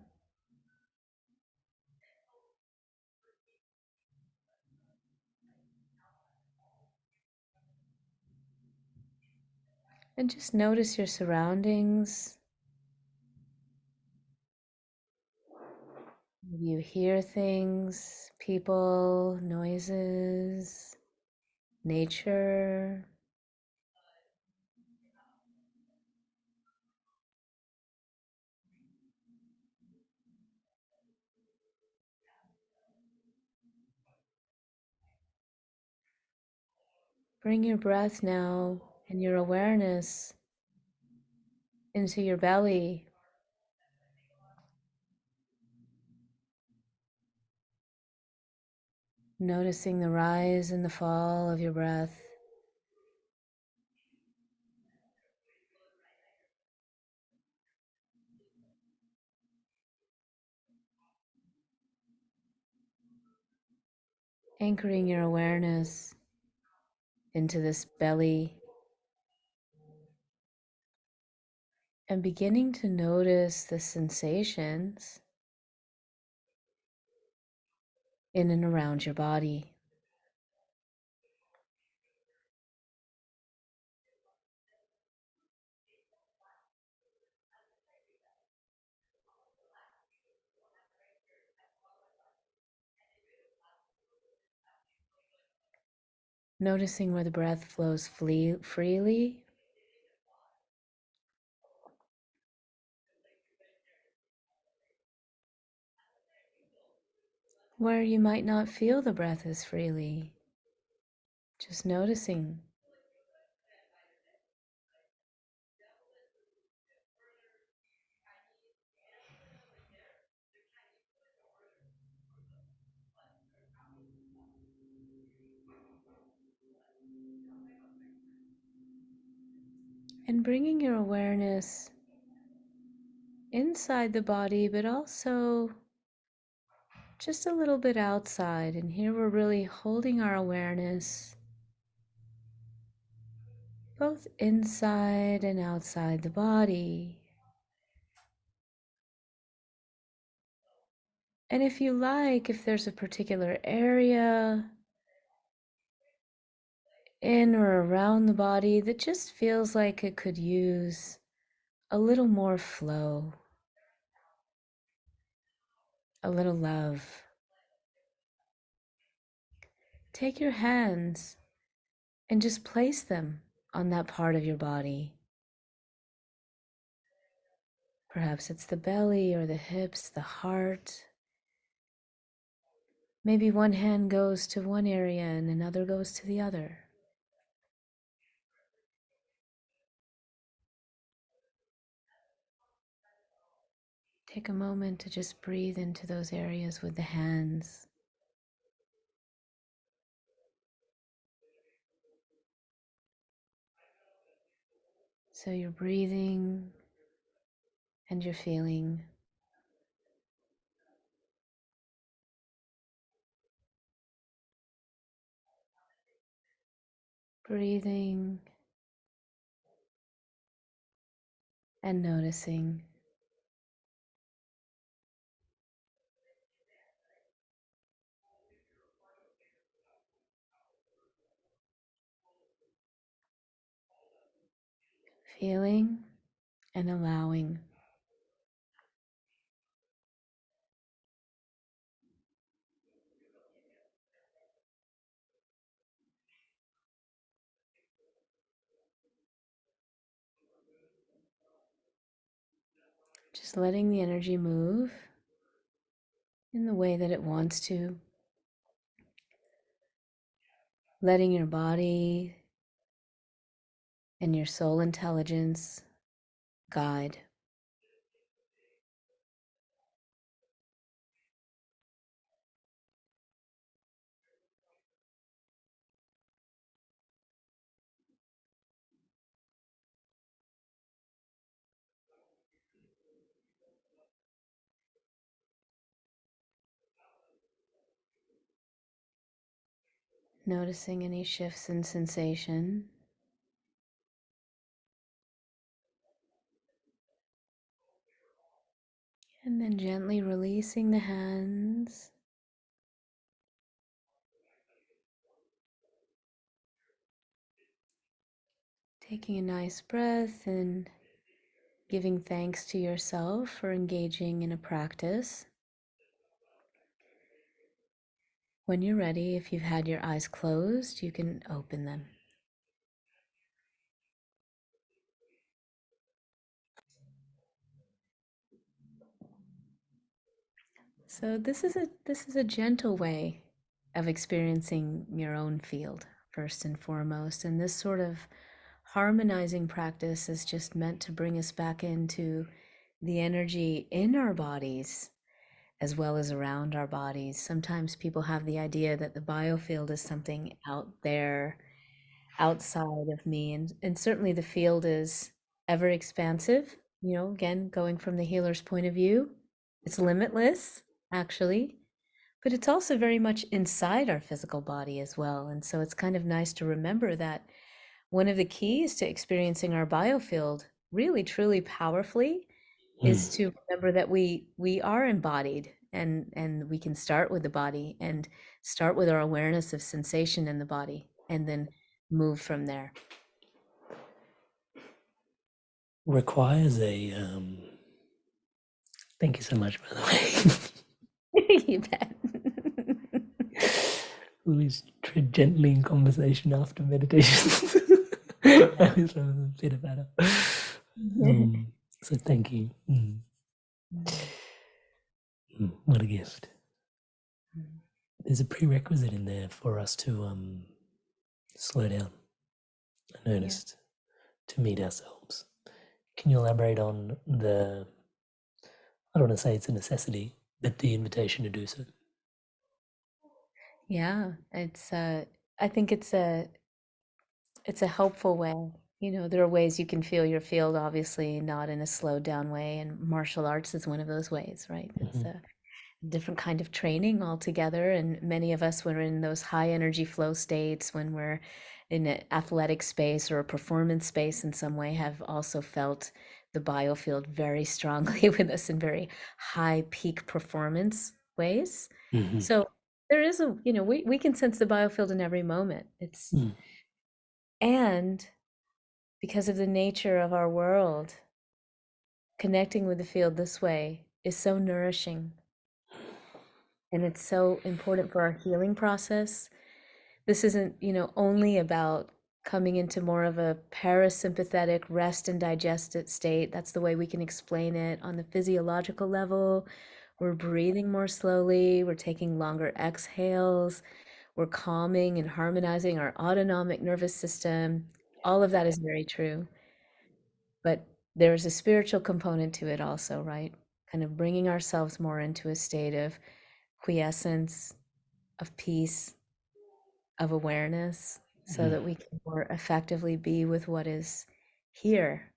And just notice your surroundings. Maybe you hear things, people, noises, nature. Bring your breath now and your awareness into your belly. Noticing the rise and the fall of your breath. Anchoring your awareness into this belly, and beginning to notice the sensations in and around your body. Noticing where the breath flows freely, where you might not feel the breath as freely. Just noticing. And bringing your awareness inside the body, but also just a little bit outside. And here we're really holding our awareness both inside and outside the body. And if you like, if there's a particular area in or around the body that just feels like it could use a little more flow, a little love, take your hands and just place them on that part of your body. Perhaps it's the belly or the hips, the heart. Maybe one hand goes to one area and another goes to the other. Take a moment to just breathe into those areas with the hands. So you're breathing and you're feeling. Breathing and noticing. Feeling and allowing. Just letting the energy move in the way that it wants to. Letting your body and your soul intelligence guide. Noticing any shifts in sensation. And then gently releasing the hands. Taking a nice breath and giving thanks to yourself for engaging in a practice. When you're ready, if you've had your eyes closed, you can open them. So this is a gentle way of experiencing your own field first and foremost, and this sort of harmonizing practice is just meant to bring us back into the energy in our bodies as well as around our bodies. Sometimes people have the idea that the biofield is something out there outside of me, and certainly the field is ever expansive, again going from the healer's point of view, it's limitless actually, but it's also very much inside our physical body as well. And so it's kind of nice to remember that one of the keys to experiencing our biofield really truly powerfully is to remember that we are embodied, and we can start with the body and start with our awareness of sensation in the body and then move from there. Requires a thank you so much, by the way. You bet. Always tread gently in conversation after meditation. I was a bit better. So thank you. What a gift. There's a prerequisite in there for us to slow down. I noticed, to meet ourselves. Can you elaborate on the, I don't want to say it's a necessity, but the invitation to do so? Yeah, it's I think it's a helpful way. You know, there are ways you can feel your field, obviously not in a slowed down way, and martial arts is one of those ways, right? It's a different kind of training altogether, and many of us, were in those high energy flow states when we're in an athletic space or a performance space in some way, have also felt the biofield very strongly with us in very high peak performance ways. So there is a, you know, we can sense the biofield in every moment. It's and because of the nature of our world, connecting with the field this way is so nourishing, and it's so important for our healing process. This isn't, you know, only about coming into more of a parasympathetic rest and digest state. That's the way we can explain it on the physiological level. We're breathing more slowly, we're taking longer exhales, we're calming and harmonizing our autonomic nervous system. All of that is very true. But there's a spiritual component to it also, right? Kind of bringing ourselves more into a state of quiescence, of peace, of awareness, so that we can more effectively be with what is here,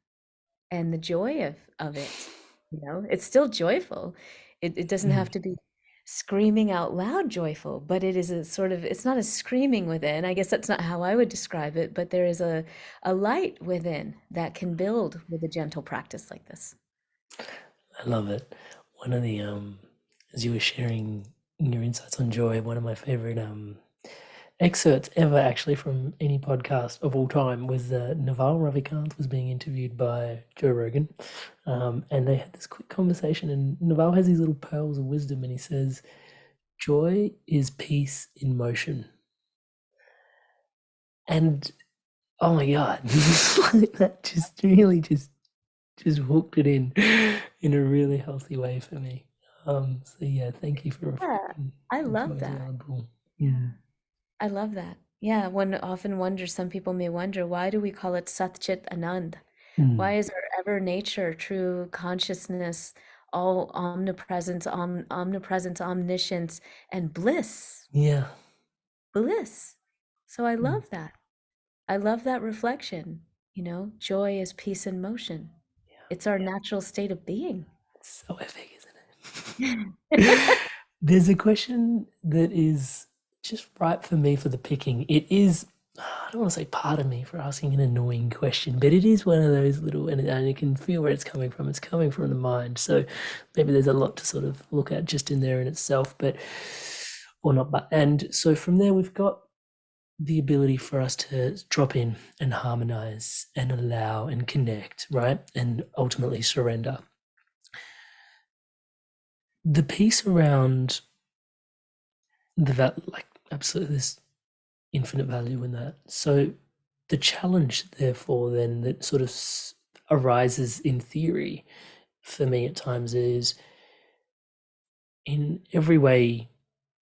and the joy of it. You know, it's still joyful. It doesn't have to be screaming out loud joyful, but it is a sort of, it's not a screaming within. I guess that's not how I would describe it, but there is a light within that can build with a gentle practice like this. I love it. One of the as you were sharing your insights on joy, one of my favorite excerpts ever, actually, from any podcast of all time, was Naval Ravikant was being interviewed by Joe Rogan, and they had this quick conversation, and Naval has these little pearls of wisdom, and he says, joy is peace in motion. And oh my God, that just really just hooked it in a really healthy way for me. So yeah, thank you for reflecting. I love that. I love that. Yeah, one often wonders, some people may wonder, why do we call it Sat Chit Anand? Why is our ever nature, true consciousness, all omnipresence, omnipresence, omniscience, and bliss? Yeah. Bliss. So I love that. I love that reflection. You know, joy is peace in motion. It's our natural state of being. It's so epic, isn't it? There's a question that is just right for me for the picking. It is, I don't want to say part of me for asking an annoying question, but it is one of those little, and you can feel where it's coming from. It's coming from the mind. So maybe there's a lot to sort of look at just in there in itself, but, or not, but, and so from there we've got the ability for us to drop in and harmonize and allow and connect, right? And ultimately surrender. The piece around like absolutely this infinite value in that. So the challenge, therefore, then that sort of arises in theory for me at times is, in every way,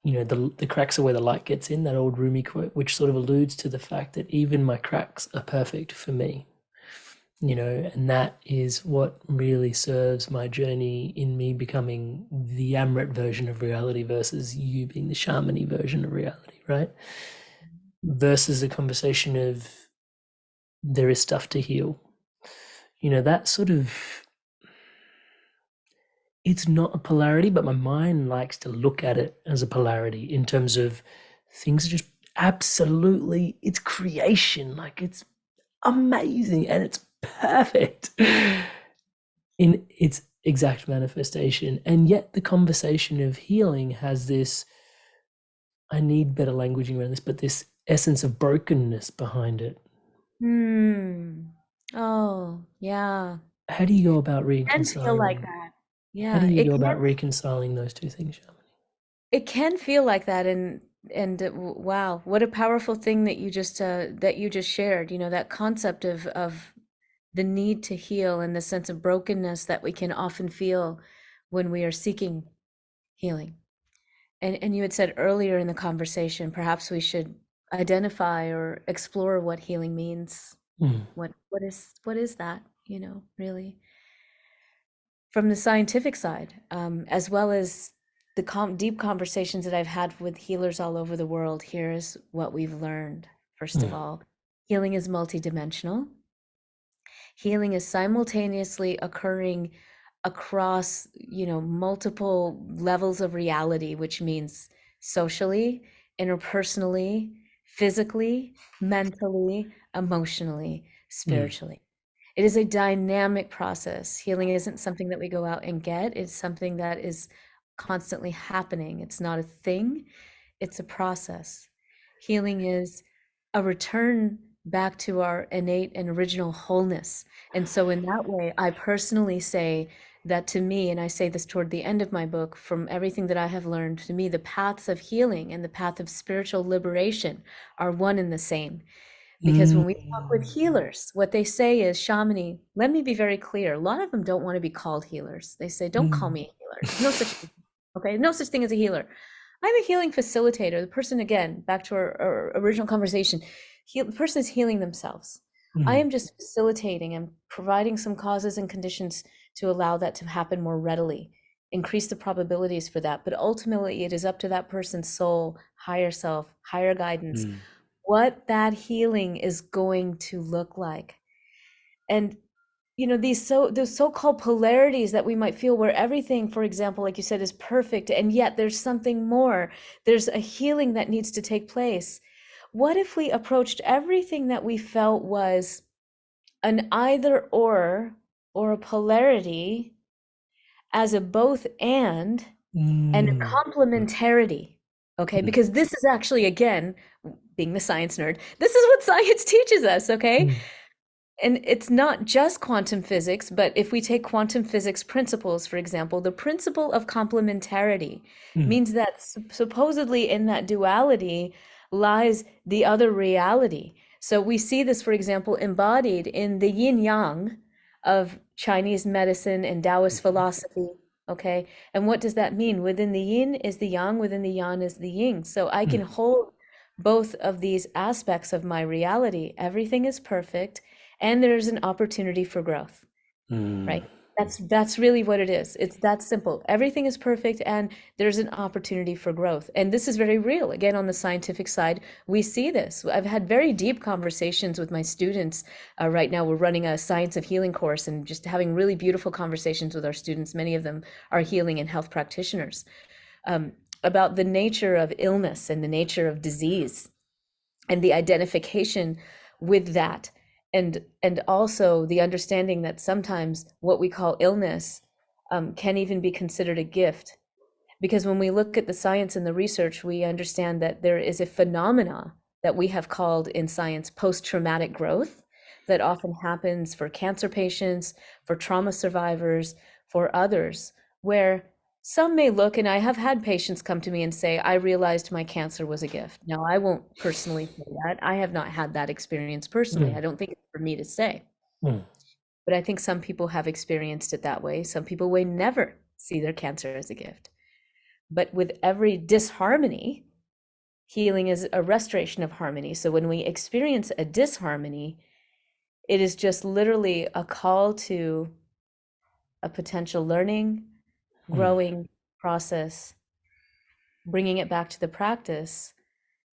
you know, the cracks are where the light gets in, that old Rumi quote, which sort of alludes to the fact that even my cracks are perfect for me, you know, and that is what really serves my journey in me becoming the Amrit version of reality versus you being the Shamini version of reality, right? Versus a conversation of there is stuff to heal. You know, that sort of, it's not a polarity, but my mind likes to look at it as a polarity in terms of things are just absolutely, it's creation, like it's amazing and it's perfect in its exact manifestation. And yet the conversation of healing has this, I need better languaging around this, but this essence of brokenness behind it. Oh, yeah. How do you go about It can feel like reconciling? that. How do Yeah, you go about reconciling those two things, Shamini? it can feel like that, and wow, what a powerful thing that you just shared. You know, that concept of the need to heal and the sense of brokenness that we can often feel when we are seeking healing. And you had said earlier in the conversation, perhaps we should identify or explore what healing means. Mm, What is that, you know, really? From the scientific side, as well as the deep conversations that I've had with healers all over the world, here's what we've learned. First of mm, all, healing is multidimensional. Healing is simultaneously occurring across, you know, multiple levels of reality, which means socially, interpersonally, physically, mentally, emotionally, mm, spiritually. It is a dynamic process. Healing isn't something that we go out and get, it's something that is constantly happening. It's not a thing, it's a process. Healing is a return back to our innate and original wholeness. And so, in that way, I personally say that to me, and I say this toward the end of my book, from everything that I have learned, to me, the paths of healing and the path of spiritual liberation are one and the same. Because when we talk with mm, healers, what they say is, Shamini, let me be very clear. A lot of them don't want to be called healers. They say, don't call mm, me a healer. There's no such thing. Okay, no such thing as a healer. I'm a healing facilitator. The person, again, back to our original conversation, the person is healing themselves. I mm, am just facilitating and providing some causes and conditions to allow that to happen more readily, increase the probabilities for that. But ultimately, it is up to that person's soul, higher self, higher guidance, mm, what that healing is going to look like. And you know, those so-called polarities that we might feel, where everything, for example, like you said, is perfect, and yet there's something more. There's a healing that needs to take place. What if we approached everything that we felt was an either or a polarity as a both and a mm, complementarity? Okay, mm, because this is actually, again, being the science nerd, this is what science teaches us, okay? mm, And it's not just quantum physics, but if we take quantum physics principles, for example, the principle of complementarity mm, means that supposedly in that duality lies the other reality. So we see this, for example, embodied in the yin yang of Chinese medicine and Taoist philosophy. Okay. And what does that mean? Within the yin is the yang, within the yang is the yin. So I can mm, hold both of these aspects of my reality. Everything is perfect and there's an opportunity for growth, mm, right? That's really what it is. It's that simple. Everything is perfect and there's an opportunity for growth. And this is very real. Again, on the scientific side, we see this. I've had very deep conversations with my students. Right now, we're running a science of healing course and just having really beautiful conversations with our students. Many of them are healing and health practitioners, um, about the nature of illness and the nature of disease and the identification with that, and also the understanding that sometimes what we call illness can even be considered a gift, because when we look at the science and the research, we understand that there is a phenomena that we have called in science post-traumatic growth that often happens for cancer patients, for trauma survivors, for others, where some may look, and I have had patients come to me and say, I realized my cancer was a gift. Now, I won't personally say that. I have not had that experience personally. mm, I don't think it's for me to say. mm, But I think some people have experienced it that way. Some people may never see their cancer as a gift. But with every disharmony, healing is a restoration of harmony. So when we experience a disharmony, it is just literally a call to a potential learning, mm, growing process, bringing it back to the practice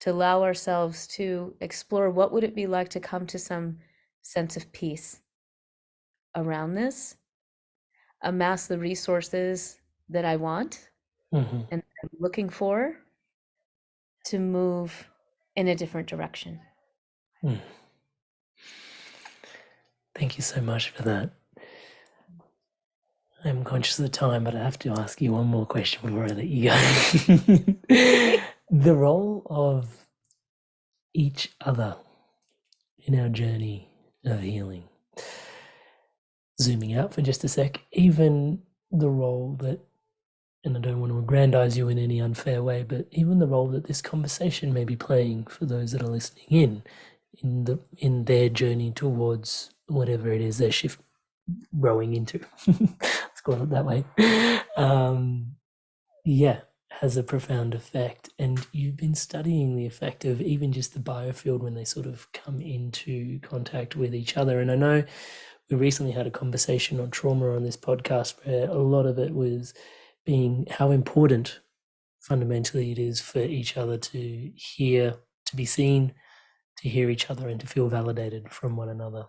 to allow ourselves to explore what would it be like to come to some sense of peace around this, amass the resources that I want mhm, and that I'm looking for to move in a different direction. mm. Thank you so much for that. I'm conscious of the time, but I have to ask you one more question before I let you go. The role of each other in our journey of healing. Zooming out for just a sec, even the role that, and I don't want to aggrandize you in any unfair way, but even the role that this conversation may be playing for those that are listening in their journey towards whatever it is they're growing into. Let's call it that way. Has a profound effect. And you've been studying the effect of even just the biofield when they sort of come into contact with each other. And I know we recently had a conversation on trauma on this podcast where a lot of it was being how important fundamentally it is for each other to hear, to be seen, to hear each other, and to feel validated from one another.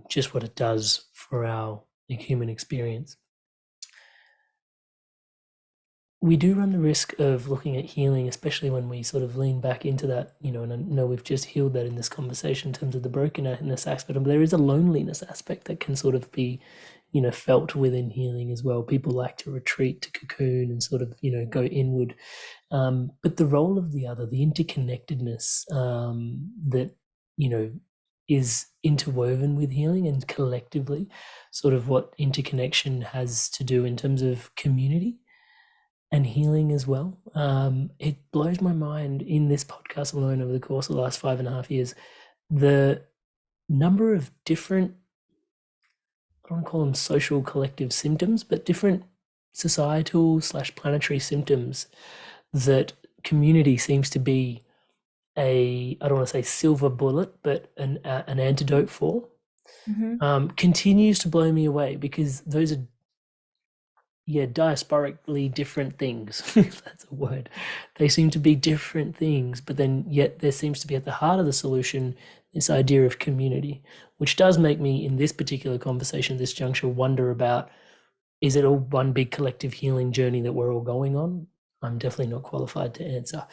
Just what it does for our human experience. We do run the risk of looking at healing, especially when we sort of lean back into that, and I know we've just healed that in this conversation in terms of the brokenness aspect, but there is a loneliness aspect that can sort of be, felt within healing as well. People like to retreat, to cocoon and sort of, go inward. But the role of the other, the interconnectedness that, is interwoven with healing, and collectively sort of what interconnection has to do in terms of community and healing as well. It blows my mind in this podcast alone over the course of the last 5.5 years, the number of different, I don't call them social collective symptoms, but different societal / planetary symptoms that community seems to be I don't want to say silver bullet, but an antidote for, continues to blow me away, because those are, diasporically different things, if that's a word. They seem to be different things, but then yet there seems to be at the heart of the solution this idea of community, which does make me, in this particular conversation, this juncture, wonder about, is it all one big collective healing journey that we're all going on? I'm definitely not qualified to answer.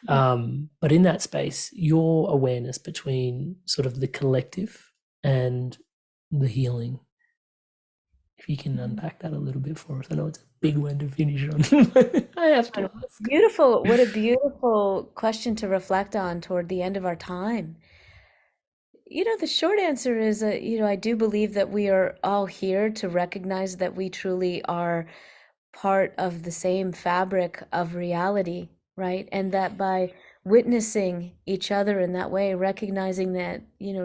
But in that space, your awareness between sort of the collective and the healing, if you can unpack that a little bit for us. I know it's a big one to finish on. I have to ask. Beautiful. What a beautiful question to reflect on toward the end of our time. The short answer is, I do believe that we are all here to recognize that we truly are part of the same fabric of reality, right? And that by witnessing each other in that way, recognizing that,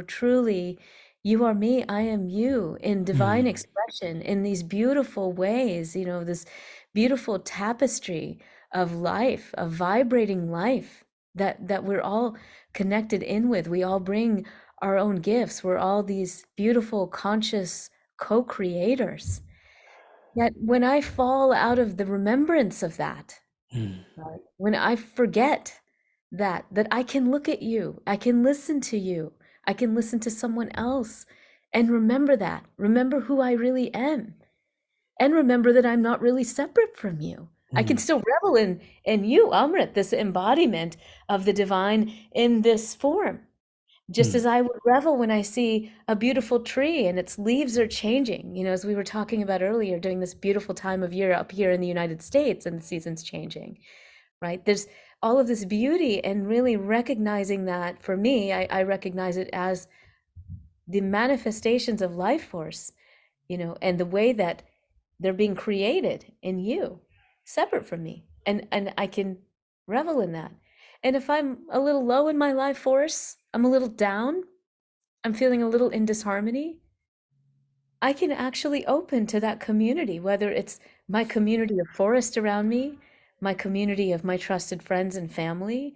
truly you are me, I am you, in divine expression, in these beautiful ways, this beautiful tapestry of life, of vibrating life that we're all connected in with. We all bring our own gifts. We're all these beautiful, conscious co-creators. Yet when I fall out of the remembrance of that, right, when I forget that I can look at you, I can listen to you, I can listen to someone else, and remember who I really am, and remember that I'm not really separate from you. I can still revel in you, Amrit, this embodiment of the divine in this form. Just as I would revel when I see a beautiful tree and its leaves are changing, as we were talking about earlier, during this beautiful time of year up here in the United States, and the season's changing, right? There's all of this beauty, and really recognizing that, for me, I recognize it as the manifestations of life force, and the way that they're being created in you, separate from me. And I can revel in that. And if I'm a little low in my life force, I'm a little down, I'm feeling a little in disharmony, I can actually open to that community, whether it's my community of forest around me, my community of my trusted friends and family,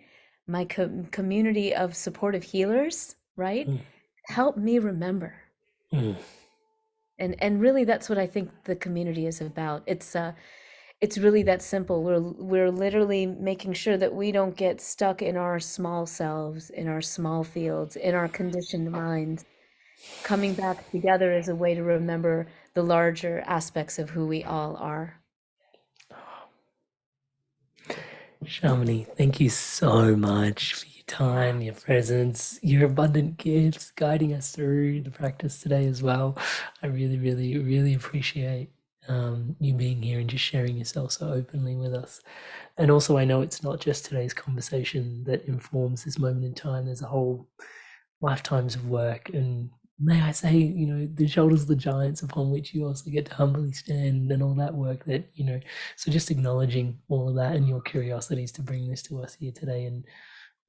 my community of supportive healers, right? Help me remember. And really, that's what I think the community is about. It's really that simple. We're literally making sure that we don't get stuck in our small selves, in our small fields, in our conditioned minds. Coming back together is a way to remember the larger aspects of who we all are. Shamini, thank you so much for your your time, your presence, your abundant gifts, guiding us through the practice today as well. I really, really, really appreciate you being here and just sharing yourself so openly with us. And also, I know it's not just today's conversation that informs this moment in time. There's a whole lifetimes of work, and may I say, the shoulders of the giants upon which you also get to humbly stand, and all that work that, so just acknowledging all of that and your curiosities to bring this to us here today. And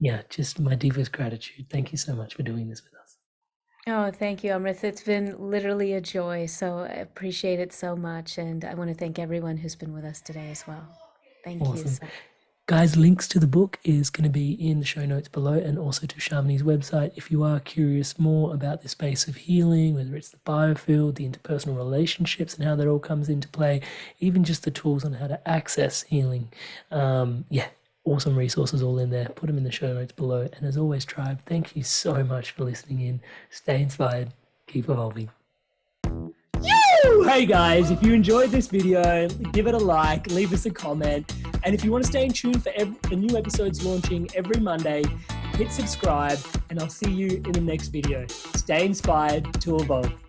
yeah, just my deepest gratitude. Thank you so much for doing this with us. Oh, thank you, Amrit. It's been literally a joy. So I appreciate it so much. And I want to thank everyone who's been with us today as well. Thank you Awesome. so much. Guys, links to the book is going to be in the show notes below, and also to Shamini's website. If you are curious more about the space of healing, whether it's the biofield, the interpersonal relationships and how that all comes into play, even just the tools on how to access healing. Awesome resources all in there. Put them in the show notes below. And as always, tribe, thank you so much for listening in. Stay inspired. Keep evolving. Hey guys, if you enjoyed this video, give it a like, leave us a comment. And if you want to stay in tune for new episodes launching every Monday, hit subscribe, and I'll see you in the next video. Stay inspired to evolve.